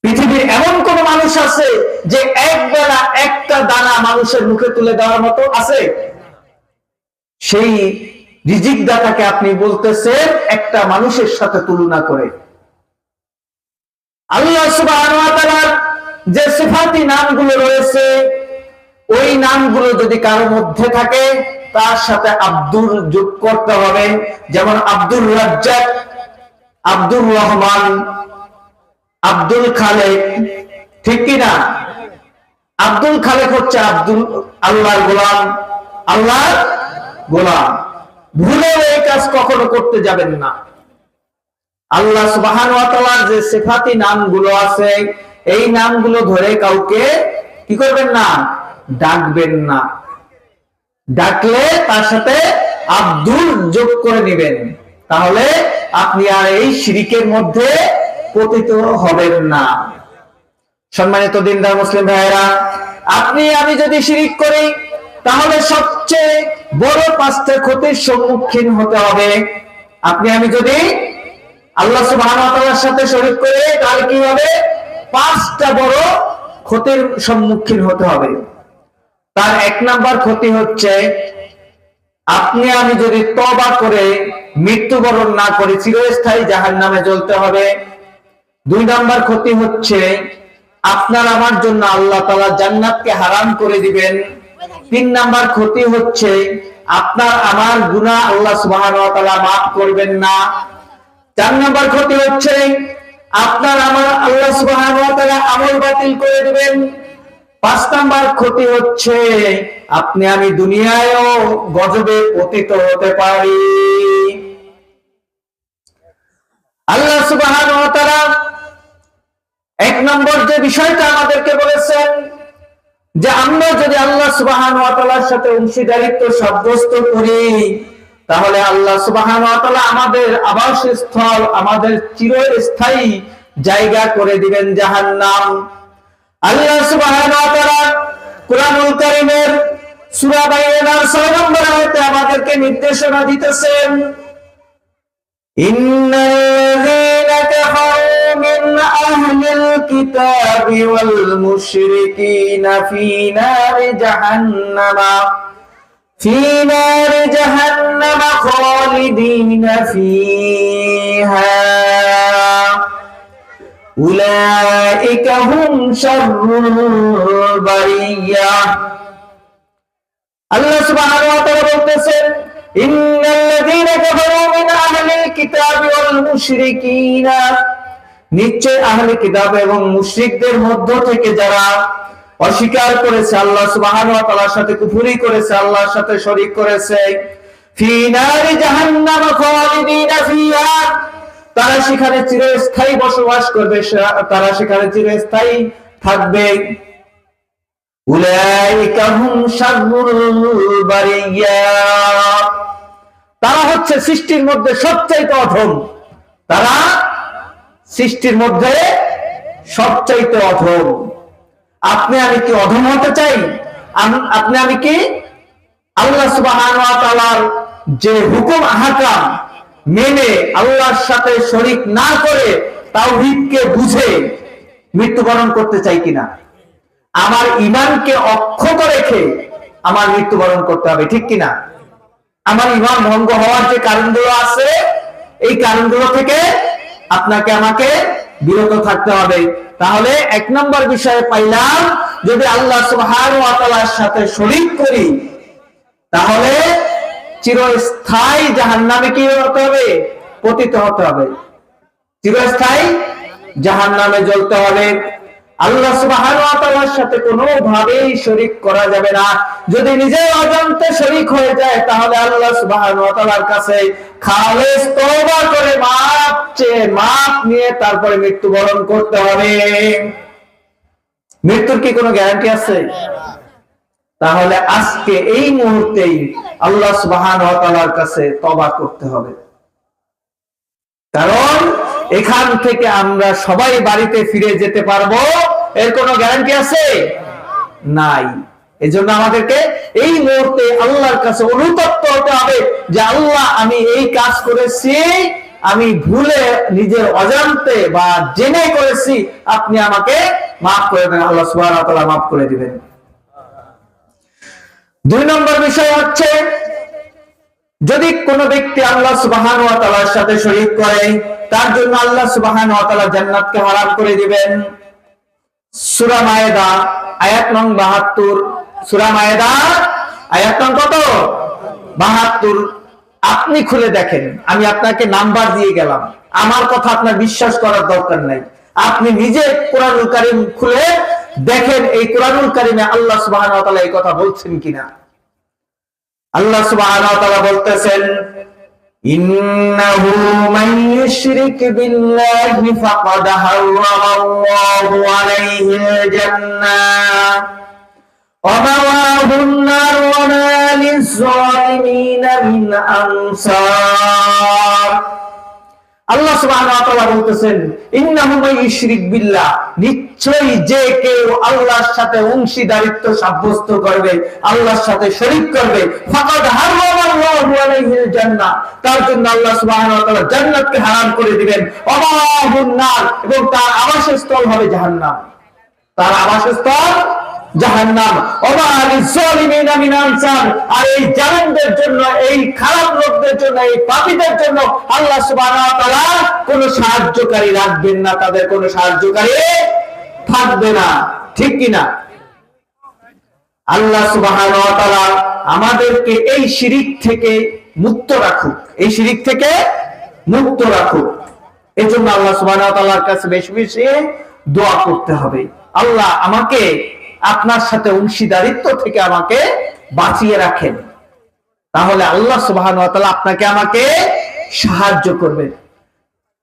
পৃথিবীর এমন কোন মানুষ আছে যে একবেলা একটা দানা মানুষের মুখে তুলে দেওয়ার মতো আছে? সেই রিজিক দাতাকে আপনি বলতেছেন একটা মানুষের সাথে তুলনা করে। আল্লাহ সুবহানাহু ওয়া তাআলার যে সিফাতি নামগুলো রয়েছে, ওই নামগুলো যদি কারো মধ্যে থাকে তার সাথে আব্দুল যোগ করতে হবে। যেমন আব্দুর রাজ্জাক, আব্দুর রহমান, আব্দুল খালেক, ঠিক কিনা? আব্দুল খালেক হচ্ছে আব্দুল আল্লাহর গোলাম, আল্লাহর গোলাম। ভুলেও এই কাজ কখনো করতে যাবেন না। আল্লাহ সুবহানাহু ওয়া তাআলার যে সিফাতি নামগুলো আছে, এই নামগুলো ধরে কাউকে কি করবেন না? ডাকবেন না। ডাকলে তার সাথে আব্দুল যোগ করে নেবেন, তাহলে আপনি আর এই শিরিকের মধ্যে পতিত হবেন না। সম্মানিত দিনদার মুসলিম ভাইয়েরা, আপনি আমি যদি শিরিক করি তাহলে সবচেয়ে বড় 5টা ক্ষতির সম্মুখীন হতে হবে। আপনি আমি যদি আল্লাহ সুবহানাহু ওয়া তাআলার সাথে শরীক করে তাহলে কি হবে? 5টা বড় ক্ষতির সম্মুখীন হতে হবে। তার 1 নাম্বার ক্ষতি হচ্ছে আপনি আমি যদি তওবা করে মৃত্যুবরণ না করি চিরস্থায়ী জাহান্নামে জ্বলতে হবে। 2 নাম্বার ক্ষতি হচ্ছে আপনার আমার জন্য আল্লাহ তাআলা জান্নাতকে হারাম করে দিবেন। 3 নাম্বার ক্ষতি হচ্ছে আপনার আমার গুনাহ আল্লাহ সুবহানাহু ওয়া তাআলা মাফ করবেন না। 4 নাম্বার ক্ষতি হচ্ছে আপনার আমার আল্লাহ সুবহানাহু ওয়া তাআলা আমল বাতিল করে দিবেন। 5 নাম্বার ক্ষতি হচ্ছে আপনি আমি দুনিয়ায়ও গজবে পতিত হতে পারি। আল্লাহ সুবহানাহু ওয়া তাআলা 1 নম্বর যে বিষয়টা আমাদেরকে বলেছেন, যে আমরা যদি আল্লাহ সুবহানাহু ওয়া তাআলার সাথে অংশীদারিত্ব সাব্যস্ত করি, তাহলে আল্লাহ সুবহানাহু ওয়া তাআলা আমাদের আবাসস্থল, আমাদের চিরস্থায়ী জায়গা করে দিবেন জাহান্নাম। আল্লাহ সুবহানাহু ওয়া তাআলা কুরআনুল কারীমের সূরা বাইনার 6 নম্বর আয়াতে আমাদেরকে নির্দেশনা দিতেছেন, ইন্নাল্লাযীনা কাফারু মিন আহলিল কিতাবি ওয়াল মুশরিকিনা ফী নারি জাহান্নামা খালিদিনা ফীহা উলাইকা হুম শাররুল বারিয়া। আল্লাহ সুবহানাহু ওয়া তাআলা বলতেছেন, ইন্নাল্লাযীনা কাফারু মিন আহলিল কিতাবি ওয়াল মুশরিকিনা, নিশ্চয় আহলে কিতাব এবং মুশরিকদের মধ্য থেকে যারা অস্বীকার করেছে আল্লাহ সুবহানাহু ওয়া তাআলার সাথে, কুফরি করেছে, আল্লাহর সাথে শরীক করেছে, ফী নারি জাহান্নাম খালিদিনা ফীহা, তারা সেখানে চিরস্থায়ী বসবাস করবে, তারা সেখানে চিরস্থায়ী থাকবে। উলাইকা হুম শাররুল বারিয়া, তারা হচ্ছে সৃষ্টির মধ্যে সবচাইতে অধম, তারা সৃষ্টির মধ্যে সবচাইতে অধম। আপনি আমি কি অধম হতে চাই? আপনি আমি কি আল্লাহ সুবহানাহু ওয়া তাআলার যে হুকুম আহকাম মেনে আল্লাহর সাথে শরীক না করে তাওহীদকে বুঝে মৃত্যুবরণ করতে চাই কিনা? আমার ঈমানকে অক্ষত রেখে আমার মৃত্যুবরণ করতে হবে, ঠিক কিনা? আমার ঈমান ভঙ্গ হওয়ার যে কারণগুলো আছে, এই কারণগুলো থেকে আপনাকে আমাকে বিরত থাকতে হবে। তাহলে এক নম্বর বিষয়ে পাইলাম, যদি আল্লাহ সুবহানাহু ওয়া তাআলার সাথে শরীক করি তাহলে চিরস্থায়ী জাহান্নামে কি হতে হবে? পতিত হতে হবে, চিরস্থায়ী জাহান্নামে জ্বলতে হবে। আল্লাহ সুবহানাহু ওয়া তাআলার সাথে কোনোভাবেই শরীক করা যাবে না। যদি নিজে অজান্তে শরীক হয়ে যায় তাহলে আল্লাহ সুবহানাহু ওয়া তাআলার কাছে খালেস তওবা করে মাফ নিয়ে তারপরে মৃত্যুবরণ করতে হবে। মৃত্যুর কি কোনো গ্যারান্টি আছে? তাহলে আজকে এই মুহূর্তেই আল্লাহ সুবহানাহু ওয়া তাআলার কাছে তওবা করতে হবে, কারণ এখান থেকে আমরা সবাই বাড়িতে ফিরে যেতে পারবো এর কোনো গ্যারান্টি আছে? নাই। এজন্য আমাদেরকে এই মুহূর্তে আল্লাহর কাছে অনুতপ্ত হতে হবে যে আল্লাহ, আমি এই কাজ করেছি, আমি ভুলে নিজের অজান্তে বা জেনে করেছি, আপনি আমাকে মাফ করে দেন। আল্লাহ সুবহানাহু ওয়া তাআলা মাফ করে দিবেন। দুই নম্বর বিষয় হচ্ছে, যদি কোনো ব্যক্তি আল্লাহ সুবহানাহু ওয়া তাআলার সাথে শরীক করে তার জন্য আল্লাহ সুবহানাহু ওয়া তাআলা জান্নাতকে হারাম করে দিবেন। সূরা মায়েদা আয়াত নং 72, সূরা মায়েদা আয়াত নং কত? 72। আপনি খুলে দেখেন, আমি আপনাকে নাম্বার দিয়ে গেলাম, আমার কথা আপনার বিশ্বাস করার দরকার নাই। আপনি নিজে কোরআনুল কারীম খুলে দেখেন এই কোরআনুল কারীমে আল্লাহ সুবহানাহু ওয়া তাআলা এই কথা বলছেন কিনা। আল্লাহ সুবহানাহু ওয়া তাআলা বলতেছেন, ইন্নাহু মান ইউশরিক বিল্লাহি ফাকাদ হারামাল্লাহু আলাইহিল জান্নাহ ওয়া মাওয়াহুন নার ওয়া মা লিয-যালিমিনা মিন আনসার। আল্লাহ সুবহানাহু ওয়া তাআলা বলতেছেন, ইন্নাহু মান ইউশরিক বিল্লাহ, নিশ্চয়ই যে কেউ আল্লাহর সাথে অংশীদারিত্ব সাব্যস্ত করবে, আল্লাহর সাথে শরীক করবে, ফাকাদ হারামাল্লাহু আলাইহিল জান্নাহ, তার জন্য আল্লাহ সুবহানাহু ওয়া তাআলা জান্নাতকে হারাম করে দিবেন। ওয়া মাওয়াহুন নার, এবং তার আবাসস্থল হবে জাহান্নাম, তার আবাসস্থল জাহান্নাম। ওয়া মা লিয-যালিমিনা মিন আনসার, আর এই জালেমদের জন্য, এই খারাপ লোকদের জন্য, এই পাপীদের জন্য আল্লাহ সুবহানাহু ওয়া তাআলা কোনো সাহায্যকারী রাখবেন না, তাদের কোনো সাহায্যকারী থাকবে না, ঠিক কিনা? আল্লাহ সুবহানাহু ওয়া তাআলা আমাদেরকে এই শিরিক থেকে মুক্ত রাখুক, এই শিরিক থেকে মুক্ত রাখুক। এজন্য আল্লাহ সুবহানাহু ওয়া তাআলার কাছে বেশি বেশি দোয়া করতে হবে, আল্লাহ আমাকে আপনার সাথে অংশীদারিত্ব থেকে আমাকে বাঁচিয়ে রাখেন। তাহলে আল্লাহ সুবহানাহু ওয়া তাআলা আপনাকে আমাকে সাহায্য করবেন।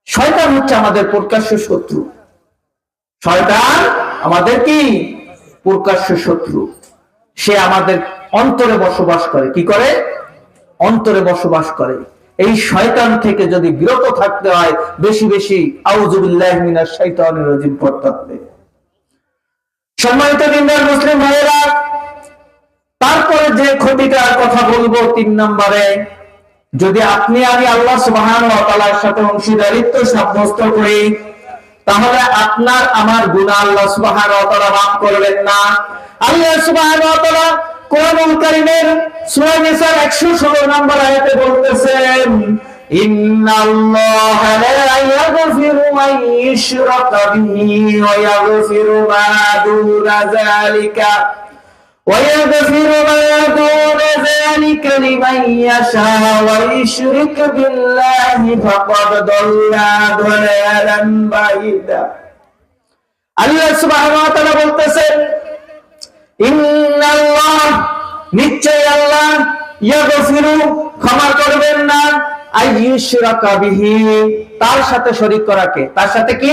শয়তান হচ্ছে আমাদের প্রকাশ্য শত্রু, শয়তান আমাদের কি প্রকাশ্য শত্রু। সে আমাদের অন্তরে বসবাস করে। কি করে? অন্তরে বসবাস করে। এই শয়তান থেকে যদি বিরত থাকতে হয়, বেশি বেশি আউযু বিল্লাহি মিনাশ শাইতানির রাজিম পড়তে হবে। সম্মানিত দিনদার মুসলিম ভাইয়েরা, তারপরে যে ক্ষতিটার কথা বলবো 3 নম্বরে, যদি আপনি আমি আল্লাহ সুবহানাহু ওয়া তাআলার সাথে অংশীদারিত্ব সাব্যস্ত করি, তাহলে আপনার আমার গুনাহ আল্লাহ সুবহানাহু ওয়া তাআলা মাফ করবেন না। আল্লাহ সুবহানাহু ওয়া তাআলা কোরআনুল কারীমের সূরা নিসার 116 নম্বর আয়াতে বলতেছেন, ইন্নাল্লাহা লা ইয়াগফিরু মান ইউশরাকা বিহি ওয়া ইয়াগফিরু মা দুনা যালিকা ويغفر ما دون ذلك لمن يشاء ويشرك بالله فقد ضل ضلالا بعيدا। আল্লাহ সুবহানাহু ওয়া তাআলা বলতেছেন, ইন্নাল্লাহ, নিশ্চয় আল্লাহ, ইয়াগফিরু, ক্ষমা করবেন না, আইয়ুশরাকা বিহি, তার সাথে শরীক করাকে। তার সাথে কি?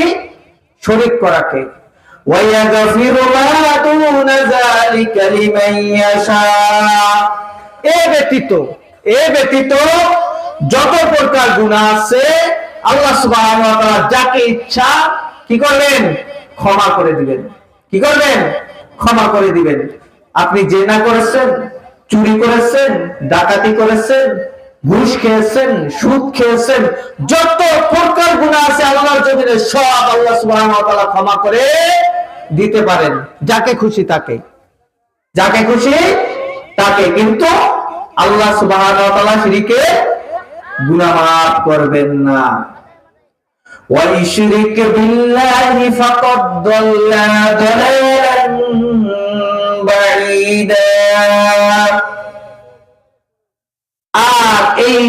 শরীক করাকে। وَيَغْفِرُ مَا دُونَ ذَلِكَ لِمَن يَشَاءُ, এ ব্যতীত যত প্রকার গুনাহ আছে আল্লাহ সুবহানাহু ওয়া তাআলা যাকে ইচ্ছা কি করবেন? ক্ষমা করে দিবেন। কি করবেন? ক্ষমা করে দিবেন। আপনি জিনা করেছেন, চুরি করেছেন, ডাকাতি করেছেন, ঘুষ খেয়েছেন, সুদ খেয়েছেন, যত প্রকার গুনাহ আছে আল্লাহর জমিনে সব আল্লাহ সুবহানাহু ওয়া তাআলা ক্ষমা করে দিতে পারেন, যাকে খুশি তাকে, যাকে খুশি তাকে। কিন্তু আল্লাহ সুবহানাহু ওয়া তাআলা শিরকে গুনাহ মাফ করবেন না। ওয়া ইশরিক বিল্লাহি ফাকাদ দাল্লা দালালান বাঈদা। আর এই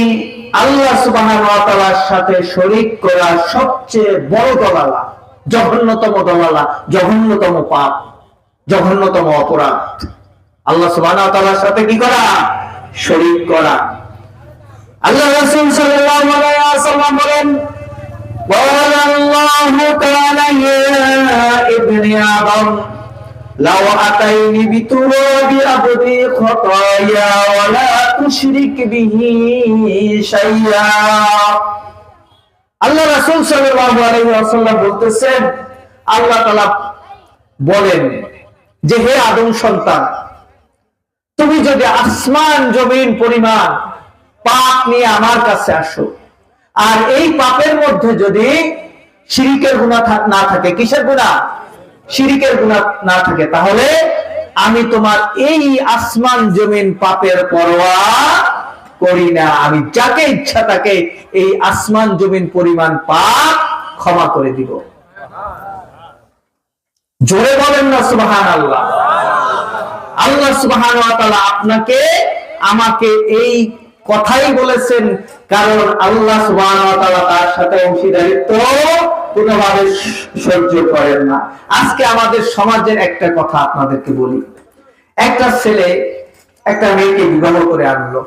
আল্লাহ সুবহানাহু ওয়া তাআলার সাথে শরীক করা সবচেয়ে বড় দলালা, জঘন্যতম দলালা, জঘন্যতম পাপ, জঘন্যতম অপরাধ। আল্লাহ সুবহানাহু ওয়া তাআলার সাথে কি করা? শরীক করা। আল্লাহ রাসূল সাল্লাল্লাহু আলাইহি ওয়াসাল্লাম বলেন, ক্বালা আল্লাহু তাআলা ইয়া ইবনি আদম লাউ আতাইনি বিতুরাবি আবদি খাতায়া ওয়া লা তুশরিক বিহি শাইয়া। আল্লাহ রাসূল সাল্লাল্লাহু আলাইহি ওয়াসাল্লাম বলতেছেন, আল্লাহ তাআলা বলেন যে, হে আদম সন্তান, তুমি যদি আসমান জমিন পরিমাণ পাপ নিয়ে আমার কাছে আসো, আর এই পাপের মধ্যে যদি শিরকের গুনাহ না থাকে, কিসের গুনাহ? শিরকের গুনাহ না থাকে, তাহলে আমি তোমার এই আসমান জমিন পাপের পরোয়া করি না। আমি যাকে ইচ্ছা তাকে এই আসমান জমিন পরিমাণ পাপ ক্ষমা করে দিব। জোরে বলেন না সুবহানাল্লাহ। আল্লাহ সুবহানাহু ওয়া তাআলা আপনাকে আমাকে এই কথাই বলেছেন, কারণ আল্লাহ সুবহানাহু ওয়া তাআলা তার সাথে অংশীদারিত্ব কোনোভাবে সহ্য করেন না। আজকে আমাদের সমাজের একটা কথা আপনাদেরকে বলি। একটা ছেলে একটা মেয়েকে বিবাহ করে আনলো।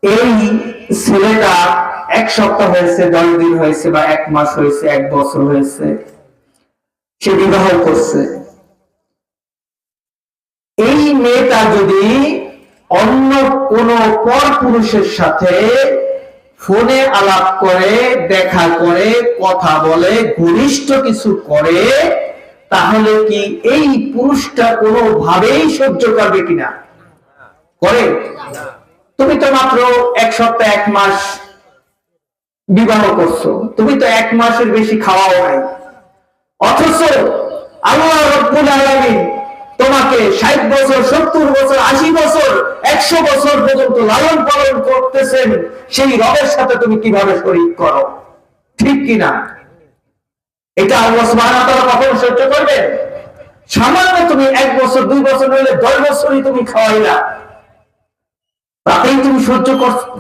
এই ছেলেটা 1 সপ্তাহ হয়েছে, 10 দিন হয়েছে, বা 1 মাস হয়েছে, 1 বছর হয়েছে, সে বিবাহ করছে। এই মেয়েটা যদি অন্য কোন পরপুরুষের সাথে ফোনে আলাপ করে, দেখা করে, কথা বলে, ঘনিষ্ঠ কিছু করে, তাহলে কি এই পুরুষটা কোনোভাবেই সহ্য করবে কিনা? করে? তুমি তো মাত্র 1 সপ্তাহ 1 মাস বিবাহ করছো, তুমি তো 1 মাসের বেশি খাওয়াও নাই, অথচ আল্লাহ রাব্বুল আলামিন তোমাকে 60 বছর, 70 বছর, 80 বছর, 100 বছর পর্যন্ত লালন পালন করতেছেন। সেই রবের সাথে তুমি কিভাবে শরীক করো? ঠিক কিনা? এটা আল্লাহ সুবহানাহু ওয়া তাআলা কখনো সহ্য করবে? সামান্য তুমি 1 বছর, 2 বছর হইলে 10 বছরই তুমি খাওয়াইলা, তাতেই তুমি সহ্য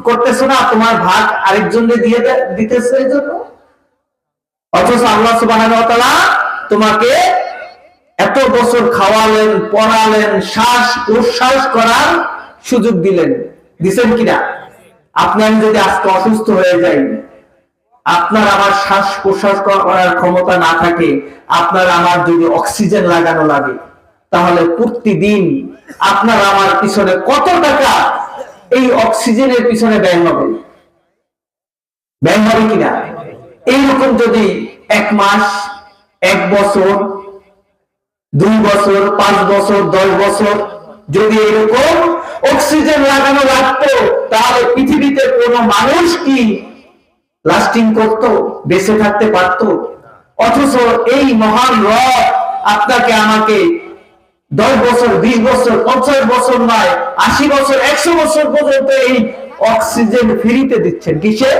করতেছো না, তোমার ভাগ আরেকজনকে দিয়ে দিতেছে এই জন্য। অথচ আল্লাহ সুবহানাহু ওয়া তাআলা তোমাকে এত বছর খাওয়ালেন, পড়ালেন, শ্বাস প্রশ্বাস করার সুযোগ দিলেন, দিচ্ছেন কিনা? আপনি আমি যদি আজকে অসুস্থ হয়ে যাই, আপনার আমার শ্বাস প্রশ্বাস করার ক্ষমতা না থাকে, আপনার আমার যদি অক্সিজেন লাগানো লাগে, তাহলে প্রতিদিন আপনার আমার পিছনে কত টাকা এই অক্সিজেনের পিছনে ব্যয় হবে? ব্যয় হবে কিনা? এইরকম যদি 1 মাস, 1 বছর, 2 বছর, 5 বছর, 10 বছর যদি এরকম অক্সিজেন লাগানো লাগতো, তাহলে পৃথিবীতে কোনো মানুষ কি লাস্টিং করত, বেঁচে থাকতে পারত? অথচ এই মহান রব আপনাকে আমাকে 10 বছর, 20 বছর, 50 বছর নয়, 80 বছর, 100 বছর পর্যন্ত এই অক্সিজেন ফ্রিতে দিচ্ছেন। কিসে?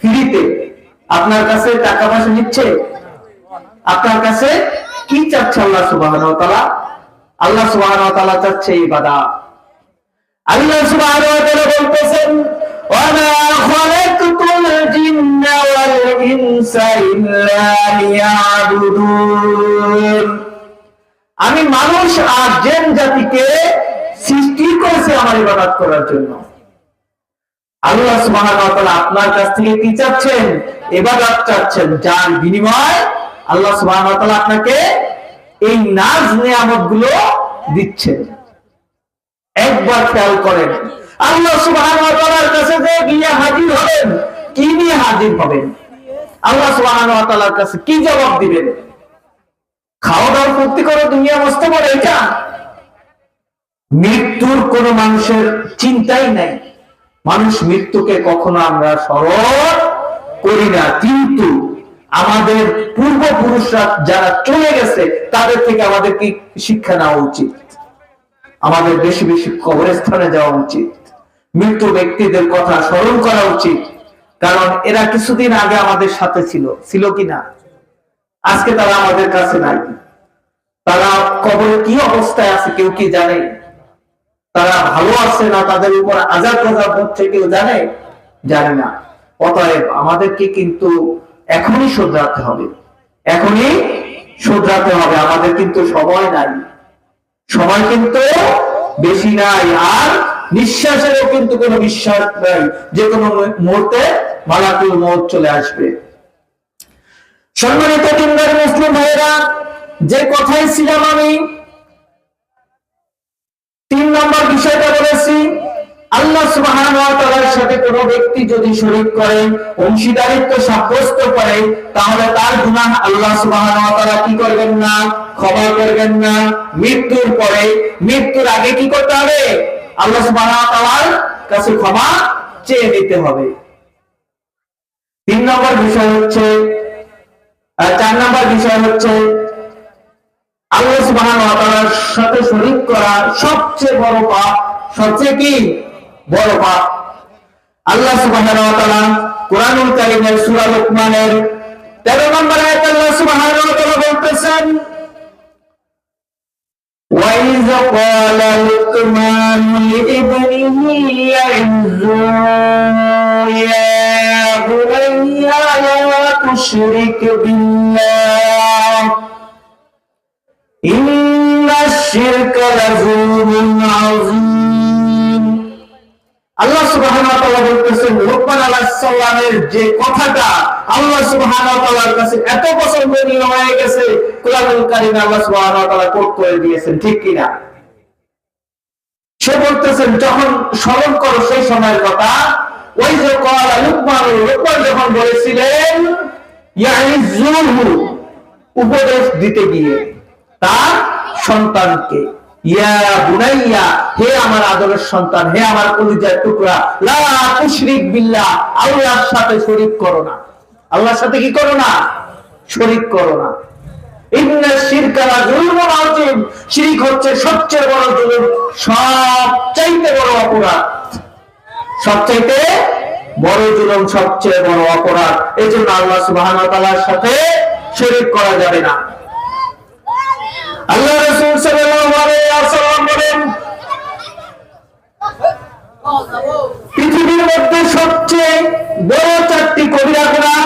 ফ্রিতে। আপনার কাছে টাকা পয়সা নিচ্ছে? আপনার কাছে কি চাচ্ছে আল্লাহ সুবহানাহু ওয়া তাআলা? আল্লাহ সুবহানাহু ওয়া তাআলা চাচ্ছে ইবাদত। আল্লাহ সুবহানাহু ওয়া তাআলা বলতেছেন, ওয়া মা খালাকতুল জিন্না ওয়াল ইনসা ইল্লা লিয়াবুদুন। আমি মানুষ আর জিন জাতিকে সৃষ্টি করেছি আমার ইবাদত করার জন্য। আল্লাহ সুবহানাহু ওয়া তাআলা আপনার কাছ থেকে কি চাচ্ছেন? ইবাদত চাচ্ছেন, যার বিনিময়ে আল্লাহ সুবহানাহু ওয়া তাআলা আপনাকে এই নাজ নিয়ামতগুলো দিচ্ছেন। একবার খেয়াল করেন, আল্লাহ সুবহানাহু ওয়া তাআলার কাছে যে গিয়ে হাজির হবেন, কি নিয়ে হাজির হবেন? আল্লাহ সুবহানাহু ওয়া তাআলার কাছে কি জবাব দিবেন? খাওয়া দাওয়া ফুর্তি করে দুনিয়া মস্ত করে এটা? মৃত্যুর কোন মানুষের চিন্তাই নাই। মানুষ মৃত্যুকে কখনো আমরা স্মরণ করি না, কিন্তু আমাদের পূর্বপুরুষরা যারা চলে গেছে তাদের থেকে আমাদের কি শিক্ষা নেওয়া উচিত? আমাদের বেশি বেশি কবরস্থানে যাওয়া উচিত, মৃত্যু ব্যক্তিদের কথা স্মরণ করা উচিত, কারণ এরা কিছুদিন আগে আমাদের সাথে ছিল কিনা? আজকে তারা আমাদের কাছে নাই। তারা কবরে কি অবস্থায় আছে কেউ কি জানে? তারা ভালো আছে না তাদের উপর আযাব গজব হচ্ছে কেউ জানে? জানে না। অতএব আমাদেরকে কিন্তু এখনই শুধরাতে হবে, এখনই শুধরাতে হবে। আমাদের কিন্তু সময় নাই, সময় কিন্তু বেশি নাই, আর নিঃশ্বাসেরও কিন্তু কোনো বিশ্বাস নাই, যে কোনো মুহূর্তে মালাকুল মউত চলে আসবে। সম্মানিত দিনদার মুসলিম ভাইরা, যে কথাই ছিলাম আমি 3 নম্বর বিষয়টা বলেছি, আল্লাহ সুবহানাহু ওয়া তাআলার সাথে কোনো ব্যক্তি যদি শরীক করে, অংশীদারিত্ব সাব্যস্ত করে, তাহলে তার গুনাহ আল্লাহ সুবহানাহু ওয়া তাআলা কি করবেন না? ক্ষমা করবেন না। মৃত্যুর পরে, মৃত্যুর আগে কি করতে হবে? আল্লাহ সুবহানাহু ওয়া তাআলার কাছে ক্ষমা চেয়ে নিতে হবে। 3 নম্বর বিষয় হচ্ছে, 4 নম্বর বিষয় হচ্ছে, আল্লাহ সুবহানাহু ওয়া তাআলার সাথে শরীক করা সবচেয়ে বড় পাপ। সবচেয়ে কি বড় পাপ? আল্লাহ সুবহানাহু ওয়া তাআলা কুরআনুল কারীমের সূরা লুকমানের 13 নম্বর আয়াতে আল্লাহ সুবহানাহু ওয়া তাআলা বলতেছেন, ওয়া ইয ক্বালা লুকমান লিইবনিহি ইয়াইযু ইয়া বুনাইয়া লা তুশরিক বিল্লাহ ইন্নাশ শিরকা লাযুলমুন আযীম। আল্লাহ সুবহানাহু ওয়া তাআলা বলতেছেন, লুকমান আলাইহিস সালামের যে কথাটা আল্লাহ সুবহানাহু ওয়া তাআলার কাছে এত পছন্দনীয় হয়ে গেছে, কুরআনুল কারীমে আল্লাহ সুবহানাহু ওয়া তাআলা কোট করে দিয়েছেন, ঠিক কি না? সে বলতেছেন, যখন স্মরণ করো সেই সময়ের কথা, ওই যে ক্বালা লুকমান, লুকমান যখন বলেছিলেন ইয়াইযুহু, উপদেশ দিতে গিয়ে তার সন্তানকে, ইয়া বুনাইয়া, হে আমার আদরের সন্তান, হে আমার কলিজার টুকরা, লা তুশরিক বিল্লাহ, আল্লাহর সাথে শরীক করো না। আল্লাহর সাথে কি করো না? শরীক করো না। ইন্নাশ শিরকা লাযুলমুন আযীম, শিরক হচ্ছে সবচেয়ে বড় জুলুম, সবচাইতে বড় অপরাধ, সবচাইতে বড় জুলুম, সবচেয়ে বড় অপরাধ। এজন্য আল্লাহ সুবহানাহু ওয়া তাআলার সাথে শরীক করা যাবে না। আল্লাহ রাসূল সাল্লাল্লাহু আলাইহি ওয়াসাল্লাম বলেন, পৃথিবীর মধ্যে সবচেয়ে বড় 4টি কবিরা গুনাহ,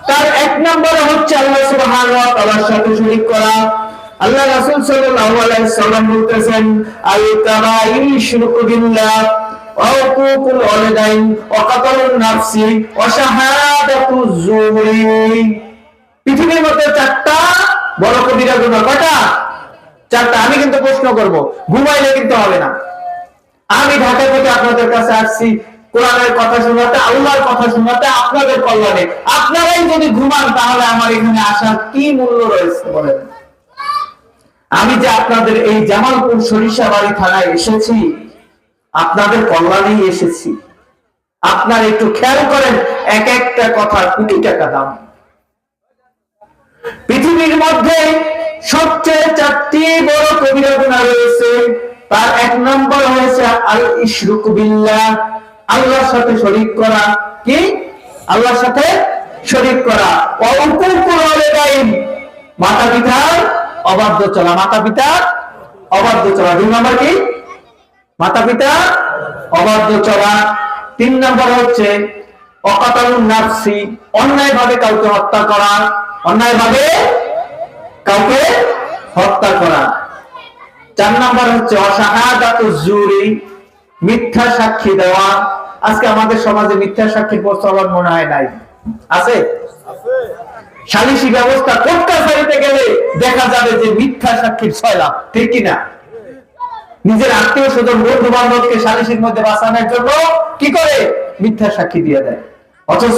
তার 1 নম্বরে হচ্ছে আল্লাহ সুবহানাহু ওয়া তাআলার সাথে শরীক করা। আল্লাহ রাসূল সাল্লাল্লাহু আলাইহি ওয়াসাল্লাম বলতেছেন, আল কাবাইর শিরকু বিল্লাহ ওয়াকুকুল ওয়ালিদাইন ওয়া কাতালুন নাফসি ওয়া শাহাদাতুজ যুরি। পৃথিবীর মধ্যে চারটা বড় কবিরা গুনাহ। কয়টা? চারটা। আমি কিন্তু প্রশ্ন করব, ঘুমাইলে কিন্তু হবে না। আমি ঢাকা থেকে আপনাদের কাছে আসছি কোরআনের কথা শোনাতে, আল্লাহর কথা শোনাতে, আপনাদের কল্যাণে। আপনারাই যদি ঘুমান তাহলে আমার এখানে আসার কি মূল্য রয়েছে বলেন? আমি যে আপনাদের এই জামালপুর সরিষাবাড়ি থানায় এসেছি আপনাদের কল্যাণেই এসেছি। আপনারা একটু খেয়াল করেন, এক একটা কথা কোটি টাকা দাম। পৃথিবীর মধ্যে সবচেয়ে চারটি বড় কবিরা গুনাহ রয়েছে। তার এক নম্বর হয়েছে আল ইশরুক বিল্লাহ, আল্লাহর সাথে শরীক করা। কি? আল্লাহর সাথে শরীক করা। ওয়া উকুকুল ওয়ালিদাইন, মাতা পিতার অবাধ্য চলা। মাতা পিতার অবাধ্য চলা। দুই নম্বর কি? মাতা পিতা অবাধ্য চলা। তিন নম্বর হচ্ছে ওয়া কাতালুন নাফসি, অন্যায় ভাবে কাউকে হত্যা করা। অন্যায় ভাবে কাউকে হত্যা করা। চার নম্বর হচ্ছে ওয়া শাহাদাতুজ যুরি, মিথ্যা সাক্ষী দেওয়া। আজকে আমাদের সমাজে মিথ্যা সাক্ষীর প্রচলন মনে হয় নাই। আছে? সালিসি ব্যবস্থা কোর্ট কাছারিতে গেলে দেখা যাবে যে মিথ্যা সাক্ষীর ছয়লাভ। ঠিক কিনা? নিজের আত্মীয় স্বজন বন্ধু বান্ধবকে সালিসির মধ্যে বাঁচানোর জন্য কি করে? মিথ্যা সাক্ষী দিয়ে দেয়। অথচ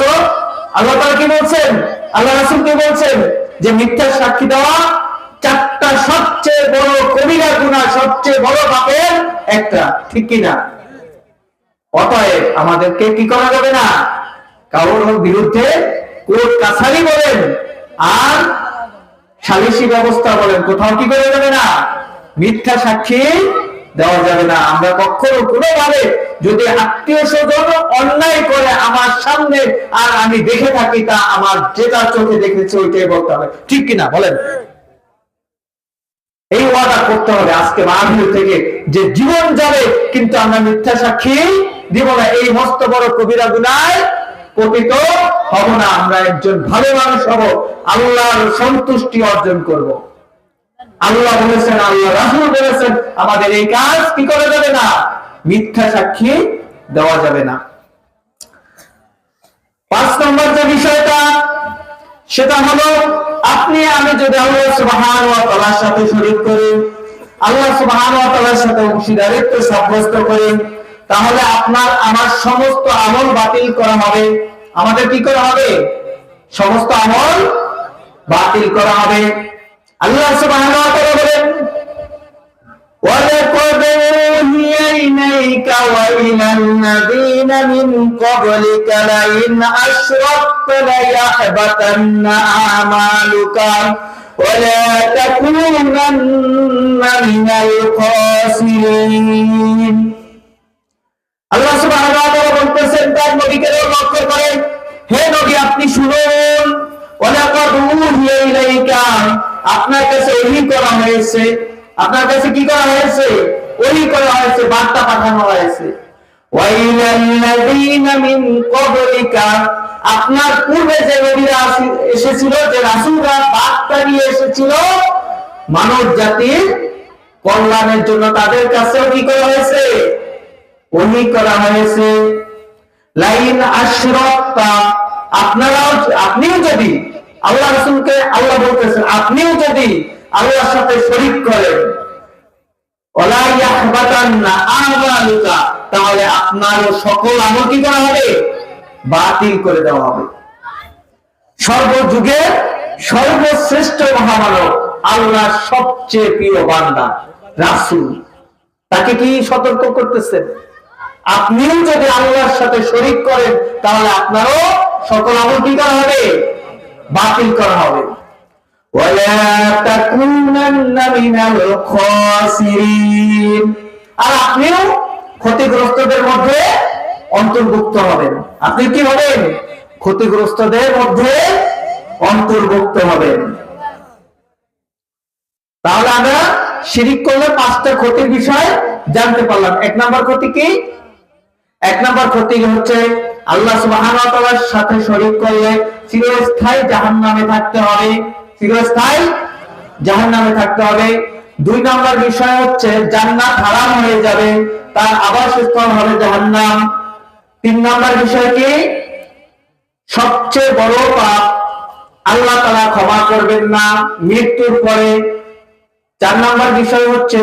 আল্লাহ তাআলা কি বলছেন? আল্লাহ রাসূল কি বলছেন? যে মিথ্যা সাক্ষী দেওয়া চারটা সবচেয়ে বড় কবিরা গুনাহ, সবচেয়ে বড় পাপের একটা। ঠিক কিনা? অতএব আমাদেরকে কি করা যাবে না? কারোর বিরুদ্ধে কোর্ট কাছারি বলেন আর সালিসি ব্যবস্থা বলেন, কোথাও কি করা যাবে না? মিথ্যা সাক্ষী দেওয়া যাবে না। আমরা কখনো কোনোভাবে যদি আত্মীয় স্বজন অন্যায় করে আমার সামনে আর আমি দেখে থাকি, তা আমার যেটা চোখে দেখেছি ওইটাই বলতে হবে। ঠিক কিনা বলেন? এই ওয়াদা করতে হবে আজকে মাহফিল থেকে যে জীবন যাবে কিন্তু আমরা মিথ্যা সাক্ষী দিব না। এই মস্ত বড় কবিরা গুনায় পতিত হব না। আমরা একজন ভালো মানুষ হব, আল্লাহর সন্তুষ্টি অর্জন করব। আল্লাহ বলেছেন, আল্লাহ রাসূল বলেছেন, আমাদের এই কাজ কি করা যাবে না? মিথ্যা সাক্ষী দেওয়া যাবে না। ৫ নম্বর যে বিষয়টা, সেটা হলো আপনি আমি যদি আল্লাহ সুবহানাহু ওয়া তাআলার সাথে শরীক করি, আল্লাহ সুবহানাহু ওয়া তাআলার সাথে অংশীদারিত্ব সাব্যস্ত করি, তাহলে আপনার আমার সমস্ত আমল বাতিল করা হবে। আমাদের কি করা হবে? সমস্ত আমল বাতিল করা হবে। আল্লাহ সুবহানাহু ওয়া তাআলা বলেন, وَلَقَدْ أُوحِيَ إِلَيْكَ وَإِلَى الَّذِينَ مِنْ قَبْلِكَ لَئِنْ أَشْرَكْتَ لَيَحْبَطَنَّ أَعْمَالُكَ وَلَا تَكُونَنَّ مِنَ الْخَاسِرِينَ। আল্লাহ সুবহানাহু ওয়া তাআলা বলতেছেন তার নবীকে লক্ষ্য করে, হে নবী আপনি শুনুন, ওয়ালাকাদ উহিয়া ইলাইকা, আপনার কাছে ওহী করা হয়েছে। আপনার কাছে কি করা হয়েছে? ওহী করা হয়েছে, বার্তা পাঠানো হয়েছে। ওয়া ইলাল্লাযীনা মিন ক্বাবলিকা, আপনার পূর্বে যে নবীরা এসেছিল, যে রাসূলরা বার্তা নিয়ে এসেছিল মানব জাতির কল্যাণের জন্য, তাদের কাছেও কি করা হয়েছে? ওহী করা হয়েছে। লাইন আশরাকতা, আপনিও যদি আল্লাহ রাসূলকে আল্লাহ বলতেছেন, আপনিও যদি আল্লাহর সাথে শরীক করেন, ওয়ালা ইয়াহবাতান্না আমালুকা, তাহলে আপনারও সকল আমল কি করা হবে? বাতিল করে দেওয়া হবে। সর্বযুগে সর্বশ্রেষ্ঠ মহামানব, আল্লাহর সবচেয়ে প্রিয় বান্দা রাসূল, তাকে কি সতর্ক করতেছেন? আপনিও যদি আল্লাহর সাথে শরীক করেন তাহলে আপনারও সকল আমল কি করা হবে? বাতিল করা হবে। ওয়ালা তাকুনান্না মিনাল খাসিরিন, আর আপনিও ক্ষতিগ্রস্তদের মধ্যে অন্তর্ভুক্ত হবেন। আপনি কি হবেন? ক্ষতিগ্রস্তদের মধ্যে অন্তর্ভুক্ত হবেন। তাহলে আমরা শিরিক করলে 5টা ক্ষতির বিষয় জানতে পারলাম। 1 নম্বর ক্ষতি কি? 1 নম্বর ক্ষতি হচ্ছে আল্লাহ সুবহানাহু ওয়া তাআলার সাথে শরীক করলে চিরস্থায়ী জাহান্নামে থাকতে হবে। চিরস্থায়ী জাহান্নামে থাকতে হবে। 2 নম্বর বিষয় হচ্ছে জান্নাত হারাম হয়ে যাবে, তার আবাসস্থল হবে জাহান্নাম। 3 নম্বর বিষয় কি? সবচেয়ে বড় পাপ আল্লাহ তাআলা ক্ষমা করবেন না মৃত্যুর পরে। 4 নম্বর বিষয় হচ্ছে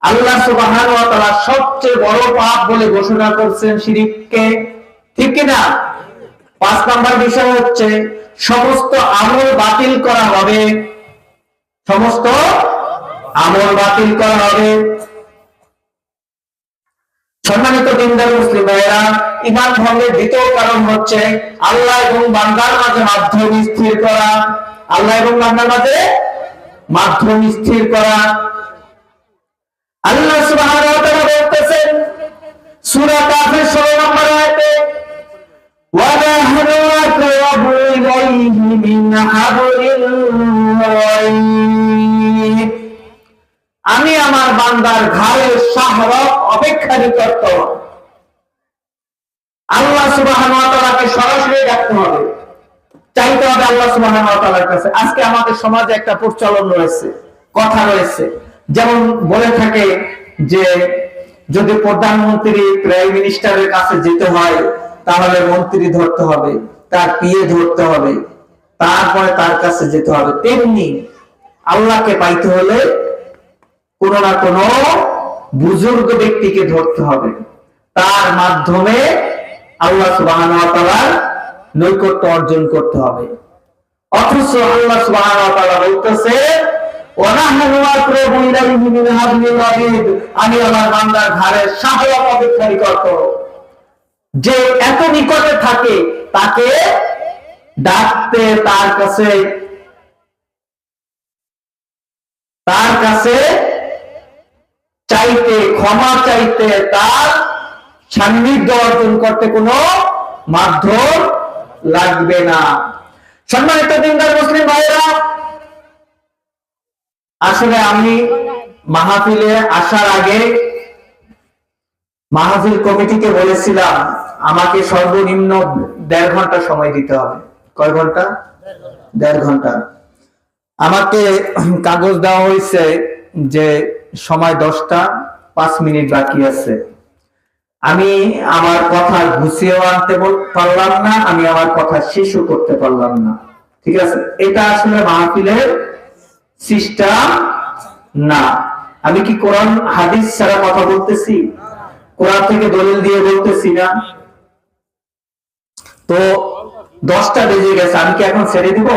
আল্লাহ সুবহানাহু ওয়া তাআলা সবচেয়ে বড় পাপ বলে ঘোষণা করছেন শিরককে, ঠিক কি না? 5 নম্বর বিষয় হচ্ছে সমস্ত আমল বাতিল করা হবে, সমস্ত আমল বাতিল করা হবে। সম্মানিত দিনদার মুসলিম ভাইয়েরা, ঈমান ভঙ্গের দ্বিতীয় কারণ হচ্ছে আল্লাহ এবং বান্দার মাঝে মাধ্যম স্থির করা, আল্লাহ এবং বান্দার মাঝে মাধ্যম স্থির করা। আল্লাহ সুবহানাহু ওয়া তাআলা বলতেছেন সূরা কাফির 16 নম্বর আয়াতে, ওয়া নাহনু আকরাবু ইলাইহি মিন হাবলিল ওয়ারিদ, আমি আমার বান্দার ঘাড়ের শাহরগ অপেক্ষা নিকট। আল্লাহ সুবহানাহু ওয়া তাআলাকে সরাসরি ডাকতে হবে, চাইতে হবে আল্লাহ সুবহানাহু ওয়া তাআলার কাছে। আজকে আমাদের সমাজে একটা প্রচলন রয়েছে, কথা রয়েছে, যেমন বলে থাকে যে যদি প্রধানমন্ত্রী প্রাইম মিনিস্টারের কাছে যেতে হয় তাহলে মন্ত্রী ধরতে হবে, তার পিএ ধরতে হবে, তারপরে তার কাছে যেতে হবে। তেমনি আল্লাহকে পাইতে হলে কোন না কোন বুজুর্গ ব্যক্তিকে ধরতে হবে, তার মাধ্যমে আল্লাহ সুবহানাহু ওয়া তাআলার নৈকট্য অর্জন করতে হবে। অথচ আল্লাহ সুবহানাহু ওয়া তাআলা বলতেছে ওয়া নাহনু আকরাবু ইলাইহি মিন হাবলিল ওয়ারিদ, আমি আমার বান্দার ঘাড়ের শাহরগ অপেক্ষা নিকট। যে এত নিকটে থাকে তাকে ডাকতে, তার কাছে চাইতে, ক্ষমা চাইতে, তার সান্নিধ্য অর্জন করতে কোনো মাধ্যম লাগবে না। সম্মানিত দিনদার মুসলিম ভাইরা, আসলে আমি মাহফিলে আসার আগে মাহফিল কমিটিকে বলেছিলাম আমাকে সর্বনিম্ন 1.5 ঘন্টা সময় দিতে হবে। কয় ঘন্টা? 1.5 ঘন্টা। আমাকে কাগজ দেওয়া হয়েছে যে সময় 10টা 5 মিনিট বাকি আছে। আমি আমার কথা গুছিয়েও আনতে পারলাম না, আমি আমার কথা শেষও করতে পারলাম না, ঠিক আছে? এটা আসলে মাহফিলের সিস্টেম না। আমি কি কোরআন হাদিস ছাড়া কথা বলতেছি? কোরআন থেকে দলিল দিয়ে বলতেছি না। তো 10টা বেজে গেছে, আমি কি এখন ছেড়ে দিব?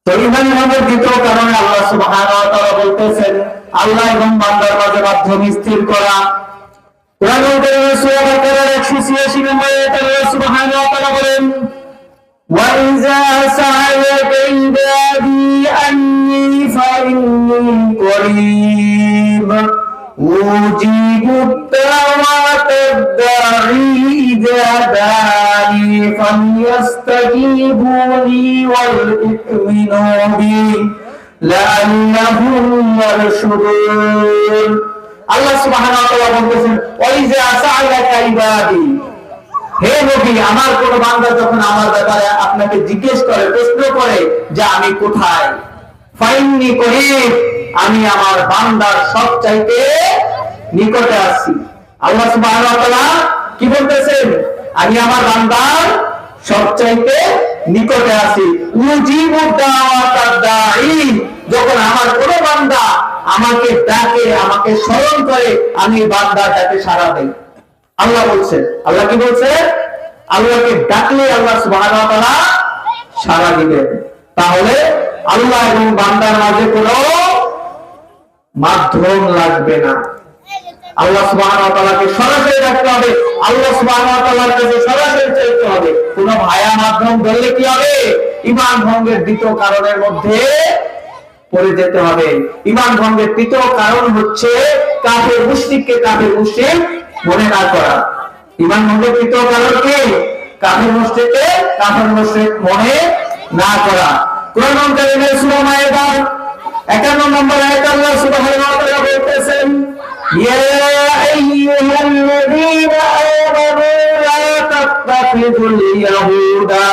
তো ঈমানি ভাবের দ্বিতীয় কারণে আল্লাহ সুবহানাহু ওয়া তাআলা বলতেছেন আল্লাহ এবং বান্দার মাঝে মাধ্যম স্থির করা। কোরআনুল কারীমের সূরা বাকারার 186 নম্বর আয়াতে আল্লাহ সুবহানাহু ওয়া তাআলা বলেন ওয়া ইযা সাআলাকা ইবাদি আন্নী ফাইন্নী করিব উজিবুদ দাওয়াতাদ দাঈ ইযা দাআনি ফালইস্তাজীবুলি ওয়াল ইউমিনু বি লাআল্লাহুম ইয়ারশুদুন। আল্লাহ সুবহানাহু ওয়া তাআলা বলতেছেন ওয়া ইযা সাআলাকা ইবাদি, হে নবী, আমার কোন বান্দা যখন আমার ব্যাপারে আপনাকে জিজ্ঞেস করে, প্রশ্ন করে যে আমি কোথায়, ফাইন্নী করিব, আমি আমার বান্দার সবচাইতে নিকটে আছি। আল্লাহ সুবহানাহু ওয়া তাআলা কি বলতেছেন? আমি আমার বান্দার সবচাইতে নিকটে আছি। উজিবুদ দাওয়াতাদ দাঈ, যখন আমার কোন বান্দা আমাকে ডাকে, আমাকে স্মরণ করে, আমি বান্দার ডাকে সাড়া দেই। আল্লাহ বলছেন, আল্লাহ কি বলছেন? আল্লাহকে ডাকলে আল্লাহ সুবহানাহু ওয়া তাআলা সাড়া দিবেন। তাহলে আল্লাহ এবং বান্দার মাঝে কোনো মাধ্যম লাগবে না। আল্লাহ সুবহানাহু ওয়া তাআলাকে সরাসরি ডাকতে হবে, আল্লাহ সুবহানাহু ওয়া তাআলার কাছে সরাসরি চাইতে হবে। কোনো ভায়া মাধ্যম ধরলে কি হবে? ঈমান ভঙ্গের দ্বিতীয় কারণের মধ্যে পড়ে যেতে হবে। ঈমান ভঙ্গের তৃতীয় কারণ হচ্ছে কাফের মুশরিককে কাফের মুশরিক মনে না করা। ঈমান ভঙ্গের তৃতীয় কারণ কি? কাফের মুশরিককে কাফের মুশরিক মনে না করা। কোরআনুল কারীমের সূরা মায়েদার 51 নম্বর আয়াতে আল্লাহ সুবহানাহু ওয়া তাআলা বলতেছেন ইয়া আইয়ুহাল্লাযীনা আমানু লা তাত্তাখিযুল ইয়াহুদা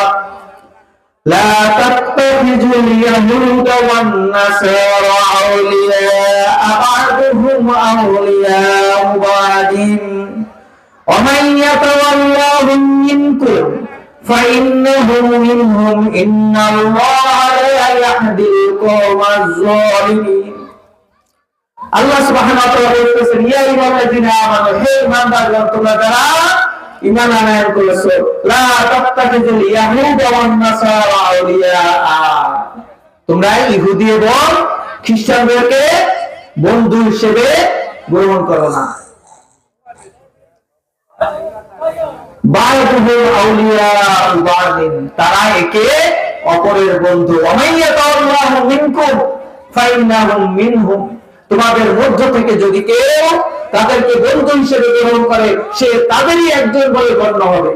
লা তাত্তাখিযুল ইয়াহুদা ওয়ান নাসারা আউলিয়া বা'দুহুম আউলিয়া বা'দিন ওয়া মান ইয়াতাওয়াল্লাহুম মিনকুম ফাইন্নাহু মিনহুম ইন্নাল্লাহা লা ইয়াহদিল কওমাজ যালিমিন। আল্লাহ সুবহানাহু ওয়া তাআলা বলতেছেন, ইয়া আইয়ুহাল্লাযীনা আমানু, হে ঈমানদারগণ, তোমরা যারা ঈমান আনয়ন করেছো, লা তাত্তাখিযুল ইয়াহুদা ওয়ান নাসারা আউলিয়া, তোমরা ইহুদি এবং খ্রিস্টানদেরকে বন্ধু হিসেবে গ্রহণ করো না। বা'দুহুম আউলিয়া বা'দিন, তারা একে অপরের বন্ধু। ওয়া মান ইয়াতাওয়াল্লাহু মিনকুম ফাইন্নাহুম মিনহুম, তোমাদের মধ্য থেকে যদি কেউ তাদেরকে বন্ধু হিসেবে গ্রহণ করে, সে তাদেরই একজন বলে গণ্য হবে।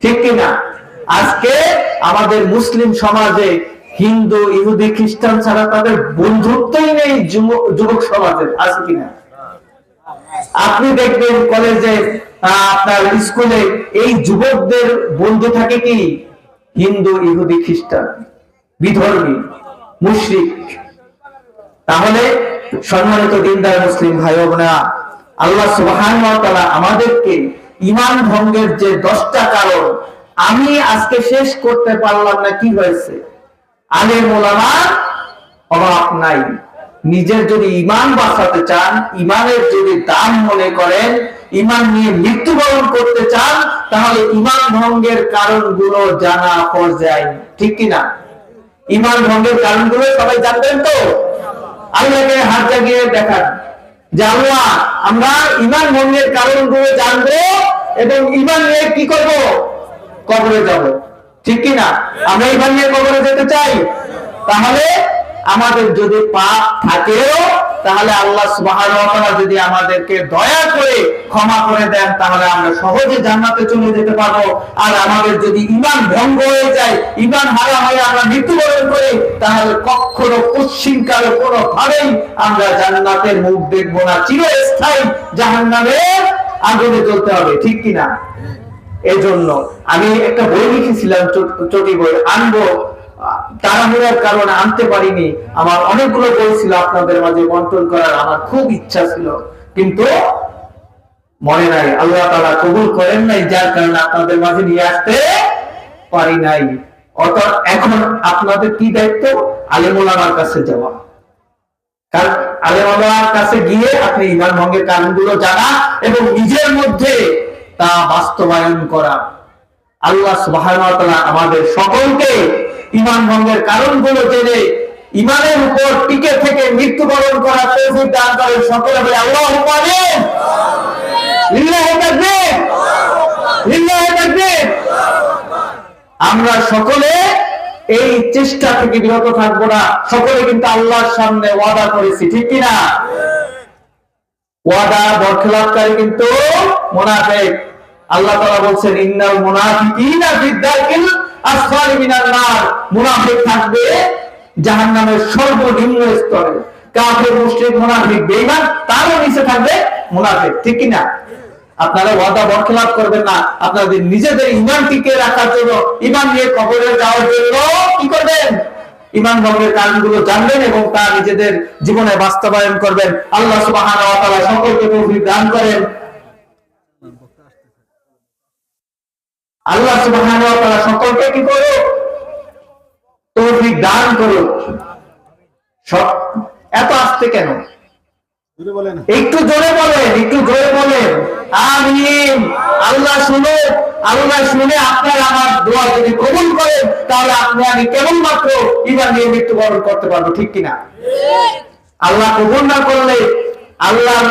ঠিক কিনা? আজকে আমাদের মুসলিম সমাজে হিন্দু, ইহুদি, খ্রিস্টান ছাড়া তাদের বন্ধুত্বই নেই যুবক সমাজের, আছে কিনা? আপনি দেখবেন কলেজে, আপনার স্কুলে এই যুবকদের বন্ধু থাকে কি? হিন্দু, ইহুদি, খ্রিস্টান, বিধর্মী, মুশরিক। তাহলে সম্মানিত দিনদার মুসলিম ভাই ও বোনেরা, আল্লাহ সুবহানাহু ওয়া তাআলা আমাদেরকে ঈমান ভঙ্গের যে 10টা কারণ আমি আজকে শেষ করতে পারলাম না, কি হয়েছে? আলেম ওলামার অভাব নাই। নিজের যদি ঈমান বাঁচাতে চান, ঈমানের যদি দাম মনে করেন, ঈমান নিয়ে মৃত্যুবরণ করতে চান, তাহলে ঈমান ভঙ্গের কারণগুলো জানা ফরজ আইন। ঠিক কিনা? ঈমান ভঙ্গের কারণগুলো সবাই জানবেন তো? আল্লাহকে হাত জাগিয়ে দেখান যে আল্লাহ, আমরা ঈমান ভঙ্গের কারণগুলো জানবো এবং ঈমান নিয়ে কি করব? কবরে যাব। ঠিক কিনা? আমরা ঈমান নিয়ে কবরে যেতে চাই। তাহলে আমাদের যদি পাপ থাকেও, তাহলে আল্লাহ সুবহানাহু ওয়া তাআলা যদি আমাদেরকে দয়া করে ক্ষমা করে দেন, তাহলে আমরা সহজে জান্নাতে চলে যেতে পারবো। আর আমাদের যদি ঈমান ভঙ্গ হয়ে যায়, ঈমান হারা হয়ে আমরা মৃত্যুবরণ করি, তাহলে কখনো পশ্চিমকালে কোনো ভাবেই আমরা জান্নাতের মুখ দেখবো না, চিরস্থায়ী জাহান্নামের আগুনে জ্বলতে হবে। ঠিক কিনা? এজন্য আমি একটা বই লিখেছিলাম, চটি বই, আনবো, তাড়াহুড়ার কারণে আনতে পারিনি। আমার অনেকগুলো বই ছিল আপনাদের মাঝে বন্টন করার, আমার খুব ইচ্ছা ছিল, কিন্তু মনে নাই, আল্লাহ তাআলা কবুল করেন নাই, যার কারণে আপনাদের মাঝে নিয়ে আসতে পারি নাই। অর্থাৎ এখন আপনাদের কি দায়িত্ব? আলেম ওলামার কাছে যাওয়া। কারণ আলেম ওলামার কাছে গিয়ে আপনি ঈমান ভঙ্গের কারণগুলো জানা এবং নিজের মধ্যে তা বাস্তবায়ন করা। আল্লাহ সুবহানাহু ওয়া তাআলা আমাদের সকলকে ঈমান ভঙ্গের কারণগুলো জেনে ঈমানের উপর টিকে থেকে মৃত্যুবরণ করার তৌফিক দান করেন। সকলে বলে আল্লাহুম্মা আমিন। লিল্লাহি তাকবীর, লিল্লাহি তাকবীর। আমরা সকলে এই চেষ্টা থেকে বিরত থাকবো না। সকলে কিন্তু আল্লাহর সামনে ওয়াদা করেছি, ঠিক কিনা? ওয়াদা বরখেলাপকারী কিন্তু মুনাফিক। আল্লাহ তাআলা বলছেন, ইন্নাল মুনাফিকিনা ফিদ-দারকিল আসফালি মিনান নার, মুনাফিক থাকবে জাহান্নামের সর্বনিম্ন স্তরে। কাফের, মুশরিক, মুনাফিক, বেঈমান, তারও নিচে থাকবে মুনাফিক। ঠিক কি না? আপনারা ওয়াদা বরখেলাপ করবেন না। আপনাদের নিজেদের ঈমান টিকে রাখার জন্য, ঈমান নিয়ে কবরে যাওয়ার জন্য কি করবেন? ঈমান ভঙ্গের কারণগুলো জানবেন এবং তা নিজেদের জীবনে বাস্তবায়ন করবেন। আল্লাহ সুবহানাহু ওয়া তাআলা সকলকে তৌফিক দান করেন। আল্লাহ সুবহানাহু ওয়া তাআলা সকলকে কি করুক? তৌফিক দান করুক। এত আস্তে কেন? একটু জোরে বলেন, একটু জোরে বলেন। আমিন। আল্লাহ শুনে, আল্লাহ শুনে আপনার আমার দোয়া যদি কবুল করেন, তাহলে আপনি আমি কেবলমাত্র ঈমান নিয়ে মৃত্যুবরণ করতে পারবো। ঠিক কিনা? আল্লাহ কবুল না করলে আল্লাহর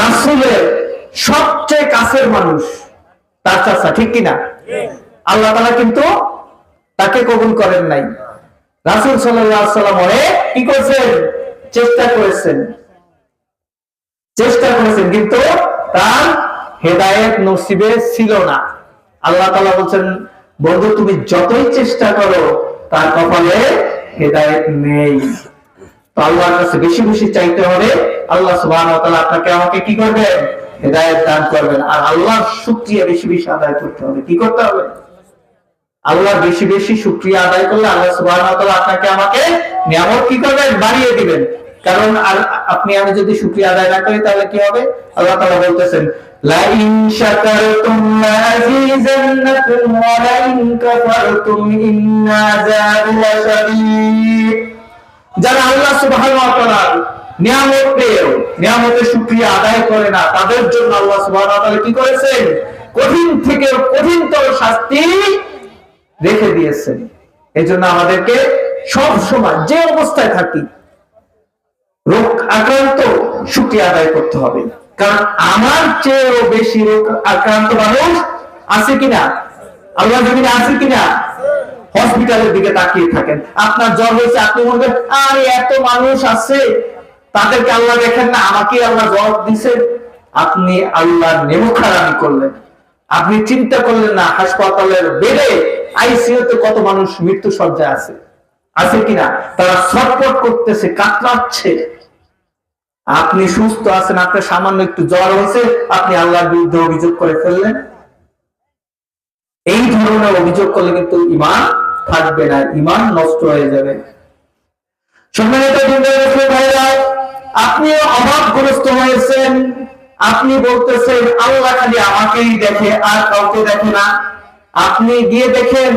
রাসূলের সবচেয়ে কাছের মানুষ তার চাচা, ঠিক কিনা? আল্লাহ তাআলা কিন্তু তাকে কবুল করেন নাই। রাসূল সাল্লাল্লাহু আলাইহি ওয়াসাল্লাম কি করেছেন? চেষ্টা করেছেন, কিন্তু তার হেদায়েত নসিবে ছিল না। আল্লাহ তাআলা বলছেন, বন্ধু তুমি যতই চেষ্টা করো, তার কপালে হেদায়েত নেই। তো আল্লাহর কাছে বেশি বেশি চাইতে হবে। আল্লাহ সুবহানাহু ওয়া তাআলা আপনাকে আমাকে কি করবেন? হেদায়েত দান করবেন। আর আল্লাহর শুকরিয়া বেশি বেশি আদায় করতে হবে। কি করতে হবে? আল্লাহর বেশি বেশি শুকরিয়া আদায় করলে আল্লাহ সুবহানাহু ওয়া তাআলা আপনাকে আমাকে নিয়ামত কি করবেন? বাড়িয়ে দিবেন। কারণ আর আপনি আমি যদি শুকরিয়া আদায় না করি তাহলে কি হবে? আল্লাহ তাআলা বলতেছেন লা ইন শাকারতুম লাযীযান্নাকুম ওয়া লা ইন কাফারতুম ইন্না আযাবি লাশাদীদ। যারা আল্লাহ সুবহানাহু ওয়া তাআলার নিয়ামত পেয়েও নিয়ামতের শুকরিয়া আদায় করে না, তাদের জন্য আল্লাহ সুবহানাহু ওয়া তাআলা কি করেছেন? কঠিন থেকে কঠিনতর শাস্তি রেখে দিয়েছেন। এজন্য আমাদেরকে সব সময় যে অবস্থায় থাকি রোগ আক্রান্ত শুকরিয়া আদায় করতে হবে। কারণ আমার চেয়েও বেশি রোগ আক্রান্ত মানুষ আছে কিনা? আল্লাহ জমিনে আছে কিনা? হসপিটালের দিকে তাকিয়ে থাকেন। আপনার জ্বর হয়েছে, আপনি বলবেন আরে এত মানুষ আছে, তাদেরকে আল্লাহ দেখেন না, আমাকে আল্লাহ জ্বর দিছে। আপনি আল্লাহর নেমখারামি করলেন। আপনি চিন্তা করলেন না হাসপাতালের বেডে আইসিইউতে কত মানুষ মৃত্যু সজ্জায় আছে, আছে কিনা? তারা ছটফট করতেছে, কাতরাচ্ছে। আপনি সুস্থ আছেন, আপনার সামান্য একটু জ্বর হয়েছে, আপনি আল্লাহর বিরুদ্ধে অভিযোগ করে ফেললেন। এই ধরনের অভিযোগ করলে কিন্তু ঈমান থাকবে না, ঈমান নষ্ট হয়ে যাবে। সম্মানিত ভাইরা, আপনি অভাবগ্রস্ত হয়েছেন, আপনি বলতেছেন আল্লাহ খালি আমাকেই দেখে আর কাউকে দেখে না। আপনি গিয়ে দেখেন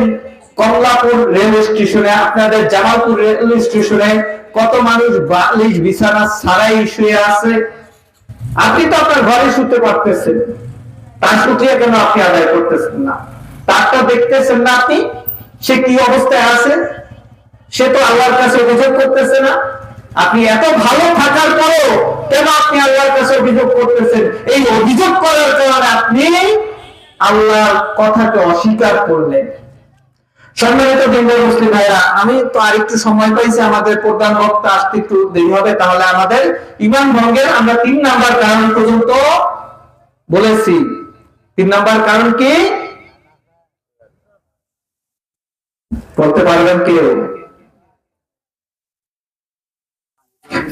কমলাপুর রেল স্টেশনে, আপনাদের জামালপুর রেল স্টেশনে কত মানুষ বালিশ বিছানা ছাড়াই শুয়ে আছে। আপনি তো আপনার ঘরে শুতে পারতেছেন, তার শুকরিয়া কেন আপনি আদায় করতেছেন না? তারটা দেখতেছেন না আপনি, সে কি অবস্থায় আছে? সে তো আল্লাহর কাছে অভিযোগ করতেছে না। আপনি এত ভালো থাকার পরেও কেন আপনি আল্লাহর কাছে অভিযোগ করতেছেন? এই অভিযোগ করার কারণে আপনি আল্লাহর কথাকে অস্বীকার করলেন। সম্মানিত দিনদার মুসলিম ভাইরা, আমি তো আরেকটু সময় পাইছি, আমাদের প্রধান বক্তা আসতে একটু দেরি হবে, তাহলে আমাদের ঈমান ভঙ্গের আমরা 3 নাম্বার কারণ পর্যন্ত বলেছি। 3 নাম্বার কারণ কি বলতে পারবেন কেউ?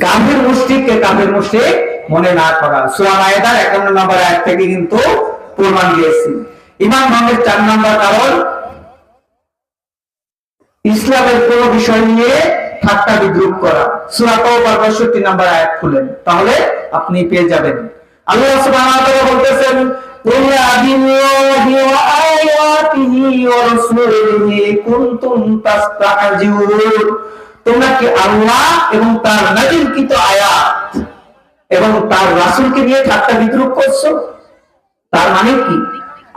কাফির মুশরিককে কাফির মুশরিক মনে না করা। সূরা মায়েদার 51 নম্বর আয়াত থেকে কিন্তু প্রমাণ দিয়েছি। ঈমান ভঙ্গের 4 নাম্বার কারণ ইসলামের কোন বিষয় নিয়ে ঠাট্টা বিদ্রুপ করা। সূরা তাওবার 62 নম্বর আয়াত খুলেন, তাহলে আপনি পেয়ে যাবেন। আল্লাহ সুবহানাহু ওয়া তাআলা বলতেছেন কুল আবিল্লাহি ওয়া আয়াতিহি ওয়া রাসূলিহি কুনতুম তাস্তাহজিউন। তোমরা কি আল্লাহ এবং তার নাযিলকৃত আয়াত এবং তার রাসূলকে নিয়ে ঠাট্টা বিদ্রুপ করছো? তার মানে কি?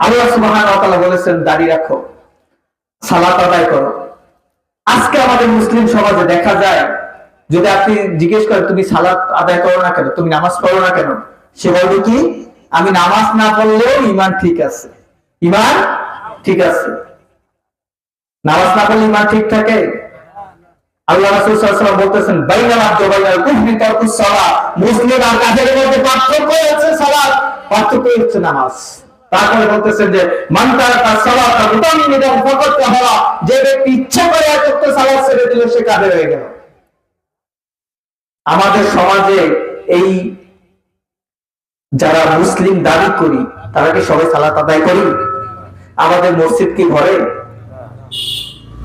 আল্লাহ সুবহানাহু ওয়া তাআলা বলেছেন দাঁড়িয়ে রাখো, সালাত আদায় করো। আজকে আমাদের মুসলিম সমাজে দেখা যায়, যদি আপনি জিজ্ঞেস করেন তুমি সালাত আদায় করো না কেন, তুমি নামাজ পড়ো না কেন, সে বলবে কি আমি নামাজ না পড়লেও ঈমান ঠিক আছে। ঈমান ঠিক আছে? নামাজ না পড়লে ঈমান ঠিক থাকে? আল্লাহ রাসূল সাল্লাল্লাহু আলাইহি ওয়াসাল্লাম বলতেছেন বাইনাল আবদি ওয়া বাইনাল কুফরি তারকুস সালাত। মুসলিম আর কাফেরের মধ্যে পার্থক্য হচ্ছে সালাত, পার্থক্য হচ্ছে নামাজ। তারপরে বলতেছেন যে মান তারাকা সালাতা মুতাম্মিদান ফাকাদ কাফারা। যে ব্যক্তি ইচ্ছা করে এক ওয়াক্ত সালাত ছেড়ে দিল সে কাফের হয়ে গেল। আমাদের সমাজে এই যারা মুসলিম দাবি করি তারা কি সবাই সালাত আদায় করি? আমাদের মসজিদ কি ভরে?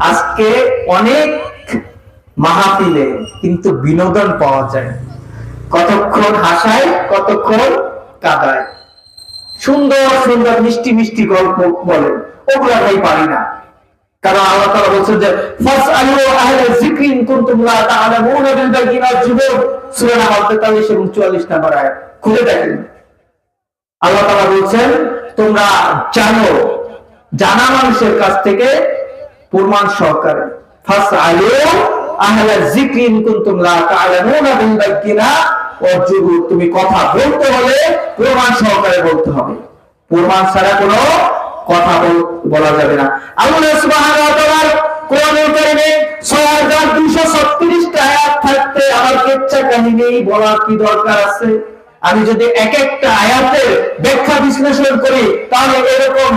আজকে অনেক মাহফিলে কিন্তু বিনোদন পাওয়া যায়, কতক্ষণ হাসায় কতক্ষণ কাঁদায়, সুন্দর সুন্দর মিষ্টি মিষ্টি গল্প বলে, ওগুলো ভাই পারি না। কারণ আল্লাহ তাআলা বলেছেন যে ফাসআলু আহলা যিকরি ইন কুনতুম লা তা'লামুনা বিল বাইয়িনাতি যুবুর। সূরা নাহল 43 এবং 44 নম্বর আয়াত খুলে দেখেন। আল্লাহ তাআলা বলেছেন তোমরা জানো, জানা মানুষের কাছ থেকে প্রমাণ সহকারে। ফাসআলু আহলা যিকরি ইন কুনতুম লা তা'লামুনা বিল বাইয়িনাতি ওয়াজ যুবুর। তুমি কথা বলতে হলে প্রমাণ সহকারে বলতে হবে, প্রমাণ ছাড়া কোনো কথা বলা যাবে না। আল্লাহ সুবহানাহু ওয়া তাআলার কোরআনুল কারীমে 6236 টা আয়াত থাকতে আমার কিচ্ছা কাহিনী বলার কি দরকার আছে? আমি যদি এক একটা আয়াতের ব্যাখ্যা বিশ্লেষণ করি তাহলে এরকম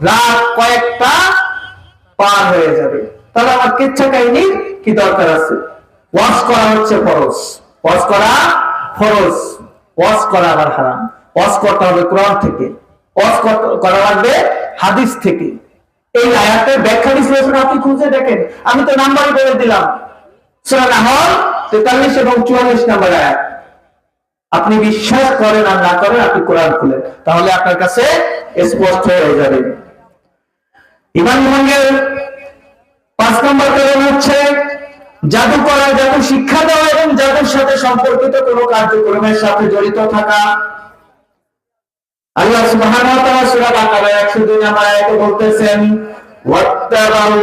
রাত কয়েকটা পার হয়ে যাবে। তাহলে আমার কিচ্ছা কাহিনী কি দরকার আছে? ওয়াজ করা হচ্ছে ফরজ, ওয়াজ করা ফরজ, ওয়াজ করা আবার হারাম। ওয়াজ করতে হবে কোরআন থেকে, ওয়াজ করা লাগবে হাদিস থেকে। এই আয়াতের ব্যাখ্যা বিশ্লেষণ আপনি খুঁজে দেখেন, আমি তো নাম্বারই বলে দিলাম, সূরা নাহল 43 এবং 44 নম্বর আয়াত। আপনি বিশ্বাস করেন আর না করেন, আপনি কোরআন খুলেন, তাহলে আপনার কাছে স্পষ্ট হয়ে যাবে। ঈমান ভঙ্গের 5 নম্বর কারণ হচ্ছে জাদু করা, জাদু শিক্ষা দেওয়া এবং জাদুর সাথে সম্পর্কিত কোনো কার্যক্রমের সাথে জড়িত থাকা। আল্লাহ সুবহানাহু ওয়া তাআলা সূরা বাকারা 102 নম্বর আয়াতে বলতেছেন, ওয়াত্তাবাউ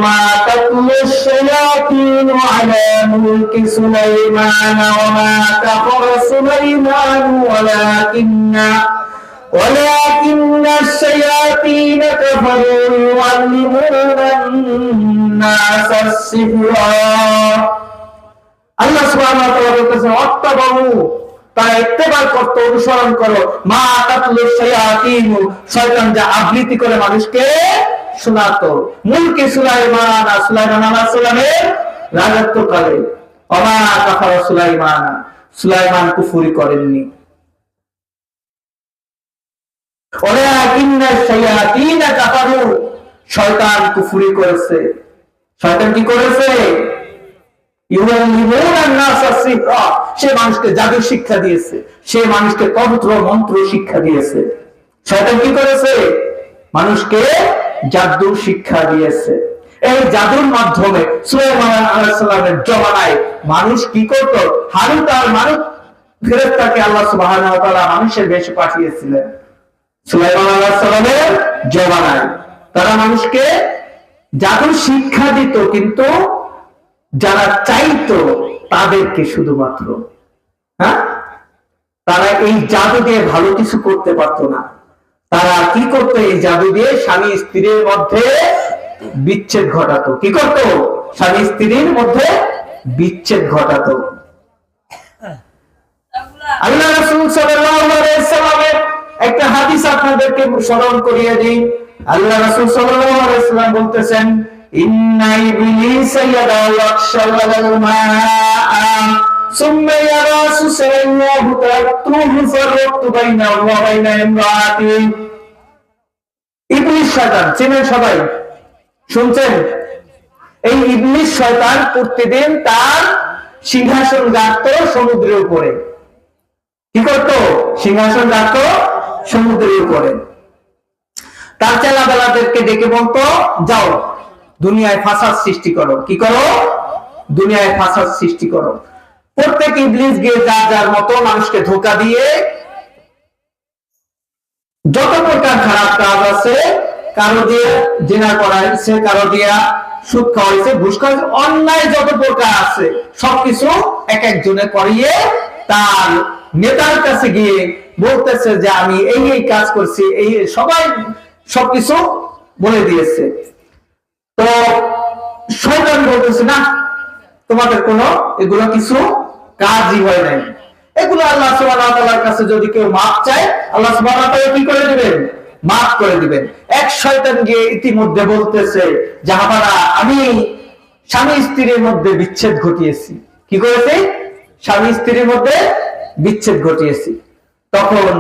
মা তাতলু শায়াতিন আলা মুলকি সুলাইমান ওয়া মা কাফারা সুলাইমান ওয়ালাকিন্না আশ-শায়াতিন কাফারু ইউআল্লিমুনা আন-নাসা আস-সিহরা। আল্লাহ সুবহানাহু ওয়া তাআলা বলতেছেন, ওয়াত্তাবাউ, তারা ইত্তেবা করতে, অনুসরণ করো, মা তাতলু শায়াতিন, শয়তান যা আবৃত্তি করে মানুষকে শোনাতো, মুলকে সুলাইমান, সুলাইমান আলাইহিস সালামের রাজত্বকালে। ওমা কাফারা সুলাইমান, সুলাইমান কুফরি করেননি। ওয়ালাকিন্না শায়াতিন কাফারু, শয়তান কুফরি করেছে। শয়তান কি করেছে? সে মানুষকে জাদু শিক্ষা দিয়েছে, সে মানুষকে তন্ত্র মন্ত্র শিক্ষা দিয়েছে। শয়তান কি করেছে? মানুষকে জাদু শিক্ষা দিয়েছে। এই জাদুর মাধ্যমে সুলাইমান আলাইহিস সালামের জমানায় মানুষ কি করত? হারুত আর মারুত ফেরেশতাকে আল্লাহ সুবহানাহু ওয়া তাআলা মানুষের বেশে পাঠিয়েছিলেন। সুলাইমান আলাইহিস সালামের জমানায় তারা মানুষকে জাদু শিক্ষা দিত, কিন্তু যারা চাইতো তাদেরকে শুধুমাত্র, তারা এই জাদু দিয়ে ভালো কিছু করতে পারতো না। তারা কি করতো? এই জাদু দিয়ে স্বামী স্ত্রীর মধ্যে বিচ্ছেদ ঘটাতো। কি করতো? স্বামী স্ত্রীর মধ্যে বিচ্ছেদ ঘটাতো। আল্লাহ রাসূল সাল্লাল্লাহু আলাইহি ওয়াসাল্লামের একটা হাদিস আপনাদেরকে স্মরণ করিয়ে দিই। আল্লাহ রাসূল সাল্লাল্লাহু আলাইহি ওয়াসাল্লাম বলতেছেন, ইন্না ইবলিসা ইয়াদাওয়াশাল মাআ সুম্মা ইয়ারাসু সাল্লাল্লাহু তাতুহু ফারাকতু বাইনাহু ওয়া বাইনা ইমরাতি। ইবলিস শয়তান চেনেন সবাই, শুনছেন? এই ইবলিস শয়তান প্রতিদিন তার সিংহাসন গাড়তো সমুদ্রের উপরে। কি করত? সিংহাসন গাড়তো সমুদ্রের উপরে। তার চেলাবেলাদেরকে ডেকে বলতো, যাও দুনিয়ায় ফাসাদ সৃষ্টি করো। কি করো? দুনিয়ায় ফাসাদ সৃষ্টি করো। প্রত্যেক ইবলিস গিয়ে যার যার মতো মানুষকে ধোঁকা দিয়ে যত প্রকার খারাপ কাজ আছে, কারো দিয়ে জিনা করাইছে, কারো দিয়া সুদ খাওয়াইছে, ঘুষ খাওয়াইছে, অন্যায় যত প্রকার আছে সবকিছু এক একজনে করিয়ে তার নেতার কাছে গিয়ে বলতেছে যে আমি এই এই কাজ করছি, এই সবাই সবকিছু বলে দিয়েছে। তো শয়তান বলতেছে, না তোমাদের কোনো এগুলো কিছু কাজই হয় নাই, এগুলো আল্লাহ সুবহানাহু ওয়া তাআলার কাছে যদি কেউ মাপ চায়, আল্লাহ সুবহানাহু ওয়া তাআলা কি করে দিবেন? মাফ করে দিবেন। এক শয়তান গিয়ে ইতিমধ্যে বলতেছে, জাহাবারা আমি স্বামী স্ত্রীর মধ্যে বিচ্ছেদ ঘটিয়েছি। কি করেছে? স্বামী স্ত্রীর মধ্যে বিচ্ছেদ ঘটিয়েছি। তখন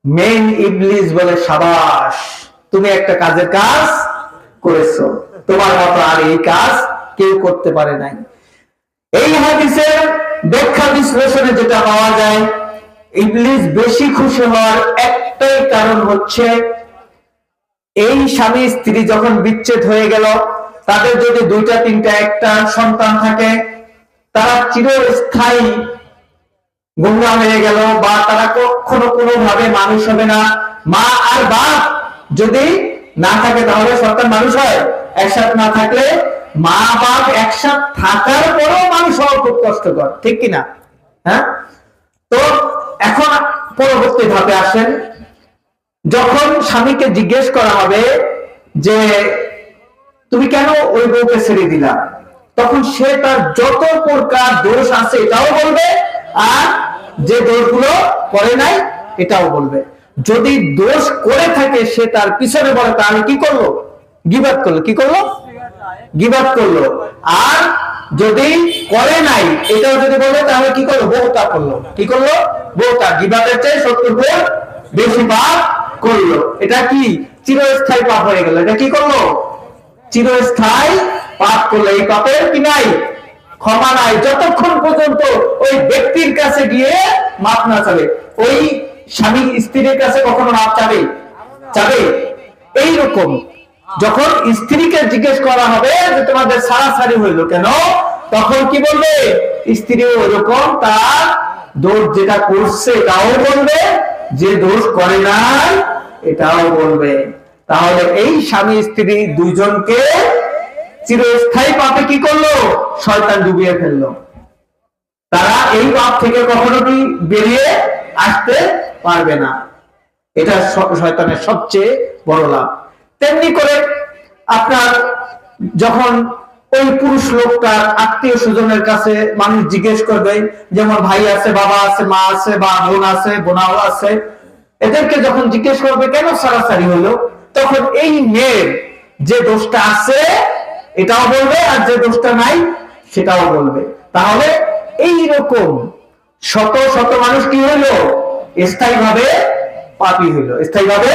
মেইন ইবলিস বলে, সাবাস, তুমি একটা কাজের কাজ করেছো, তোমার মতো আর এই কাজ কেউ করতে পারে নাই। এই হাদিসের ব্যাখ্যা বিশ্লেষণে যেটা পাওয়া যায়, ইবলিস বেশি খুশি হওয়ার একটাই কারণ হচ্ছে, এই স্বামী স্ত্রী যখন বিচ্ছেদ হয়ে গেল, তাদের যদি দুইটা তিনটা একটা সন্তান থাকে, তারা চিরস্থায়ী গুমরাহ হয়ে গেল, বা তারা কখনো কোনোভাবে মানুষ হবে না। মা আর বাপ যদি না থাকে তাহলে সন্তান মানুষ হয়? একসাথে না থাকলে, মা বাপ একসাথে থাকার পরেও মানুষ হওয়া খুব কষ্টকর, ঠিক কিনা? হ্যাঁ। তো এখন পরবর্তী ধাপে আসেন, যখন স্বামীকে জিজ্ঞেস করা হবে যে তুমি কেন ওই বউকে ছেড়ে দিলা, তখন সে তার যত প্রকার দোষ আছে এটাও বলবে, আর যে দোষগুলো করে নাই এটাও বলবে। যদি দোষ করে থাকে সে তার পিছনে বলে, তাহলে কি করলো? গীবাত করলো। কি করলো? গীবাত করলো। আর যদি করে নাই এটাও যদি বলে তাহলে কি করলো? বহুতা করলো। কি করলো? বহুতা। গীবাতের চেয়ে 70 গুণ বেশি পাপ করলো। এটা কি চিরস্থায়ী পাপ হয়ে গেল। এটা কি করলো? চিরস্থায়ী পাপ করলো। এই পাপের কি নাই? ক্ষমা নাই, যতক্ষণ পর্যন্ত ওই ব্যক্তির কাছে গিয়ে মাপ না চাবে। ওই স্বামী স্ত্রীর কাছে কখনো মাপ চাবে? চাবে? এইরকম যখন স্ত্রীকে জিজ্ঞেস করা হবে যে তোমাদের সারাসারি হইলো কেন, তখন কি বলবে? স্ত্রী ওইরকম তার দোষ যেটা করছে এটাও বলবে, যে দোষ করে নাই এটাও বলবে। তাহলে এই স্বামী স্ত্রী দুইজনকে চিরস্থায়ী পাপে কি করলো? শয়তান ডুবিয়ে ফেললো। তারা এই পাপ থেকে কখনো কি বেরিয়ে আসতে পারবে না। এটা শয়তানের সবচেয়ে বড় লাভ। তেমনি করে আপনার যখন ওই পুরুষ লোকটার আত্মীয় স্বজনের কাছে মানুষ জিজ্ঞেস করবে, যেমন ভাই আছে, বাবা আছে, মা আছে, বা বোন আছে, বোনাও আছে, এদেরকে যখন জিজ্ঞেস করবে কেন সারাসারি হলো, তখন এই মেয়ের যে দোষটা আছে এটাও বলবে, আর যে দোষটা নাই সেটাও বলবে। তাহলে এই রকম শত শত মানুষ কি হইলো? স্থায়ীভাবে পাপী হইলো। স্থায়ীভাবে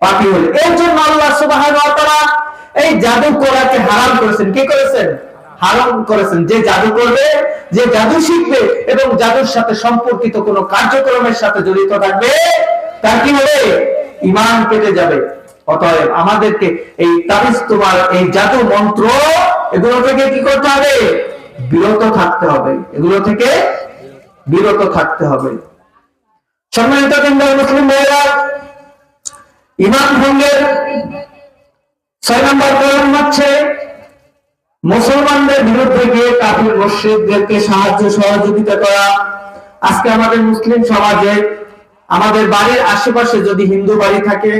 পাপী হইলো। এর জন্য আল্লাহ সুবহানাহু ওয়া তাআলা এই জাদু করাকে হারাম করেছেন। কি করেছেন? হারাম করেছেন। যে জাদু করবে, যে জাদু শিখবে এবং জাদুর সাথে সম্পর্কিত কোনো কার্যক্রমের সাথে জড়িত থাকবে, তার কি হবে? ঈমান কেটে যাবে। অতএব আমাদেরকে এই তাবিজ তোমার এই জাদু মন্ত্র এগুলো থেকে কি করতে হবে? বিরত থাকতে হবে। এগুলো থেকে বিরত থাকতে হবে। সম্মানিত মুসলিম ভাইরা, ঈমান ভঙ্গের 6 নম্বর কারণ হচ্ছে মুসলমানদের বিরুদ্ধে গিয়ে কাফির মুশরিকদেরকে সাহায্য সহযোগিতা করা। আজকে আমাদের মুসলিম সমাজে আমাদের বাড়ির আশেপাশে যদি হিন্দু বাড়ি থাকে,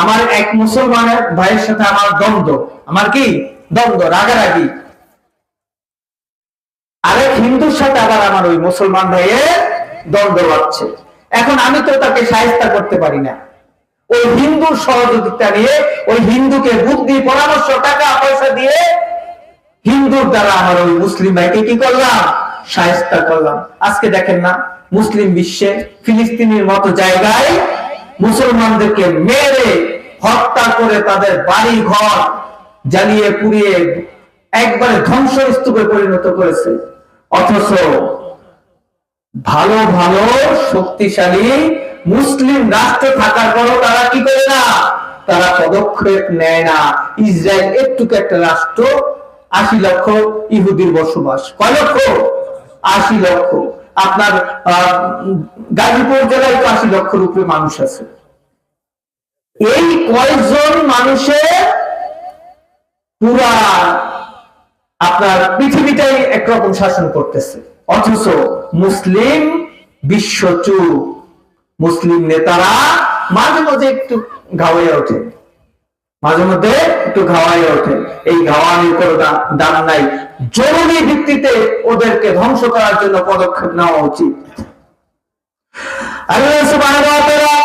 আমার এক মুসলমানের ভাইয়ের সাথে আমার দ্বন্দ্ব, আমার কি দ্বন্দ্ব, রাগারাগি, আরেক হিন্দুর সাথে আবার আমার ওই মুসলমান ভাইয়ের দ্বন্দ্ব বাড়ছে। এখন আমি তো তাকে সাহায্য করতে পারি না। ওই হিন্দুর সহযোগিতা নিয়ে ওই হিন্দুকে বুদ্ধি, পরামর্শ, টাকা পয়সা দিয়ে হিন্দুর দ্বারা আমার ওই মুসলিম ভাইকে কি করলাম? সাহায্য করলাম। আজকে দেখেন না, মুসলিম বিশ্বে ফিলিস্তিনের মতো জায়গায় মুসলমানদেরকে মেরে হত্যা করে তাদের বাড়ি ঘর জ্বালিয়ে পুড়িয়ে একবারে ধ্বংসস্তূপে পরিণত করেছে। অথচ ভালো ভালো শক্তিশালী মুসলিম রাষ্ট্র থাকার পরও তারা কি করে না? তারা পদক্ষেপ নেয় না। ইসরায়েল একটুকু একটা রাষ্ট্র, 80 লক্ষ ইহুদির বসবাস। কয় লক্ষ? 80 লক্ষ। আপনার গাজীপুর জেলায় তো 80 লক্ষের উপরে মানুষ আছে। এই কয়জন মানুষের পুরা আপনার পৃথিবীটাই একরকম শাসন করতেছে। অথচ মুসলিম বিশ্বচুপ, মুসলিম নেতারা মাঝে মাঝে একটু ঘাওয়াইয়া ওঠে, মাঝে মধ্যে একটু ঘাওয়াইয়া ওঠে। এই ঘাওয়ানির কোনো দাম নাই। জরুরি ভিত্তিতে ওদেরকে ধ্বংস করার জন্য পদক্ষেপ নেওয়া উচিত। আল্লাহ সুবহানাহু ওয়া তাআলা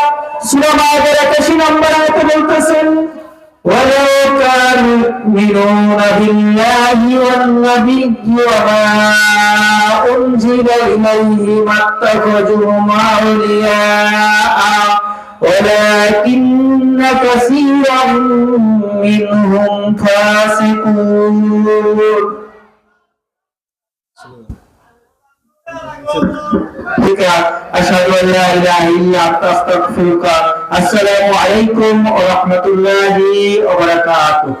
সূরা মায়েদার 81 নম্বর আয়াতে বলতেছেন, وَلَوْ كَانُوا يُؤْمِنُونَ بِاللَّهِ وَالنَّبِيِّ وَمَا أُنْزِلَ إِلَيْهِ مَا اتَّخَذُوهُمْ أَوْلِيَاءَ وَلَكِنَّ كَثِيرًا مِنْهُمْ فَاسِقُونَ। أشهد أن لا إله إلا أنت أستغفرك। السلام عليكم ورحمة الله وبركاته।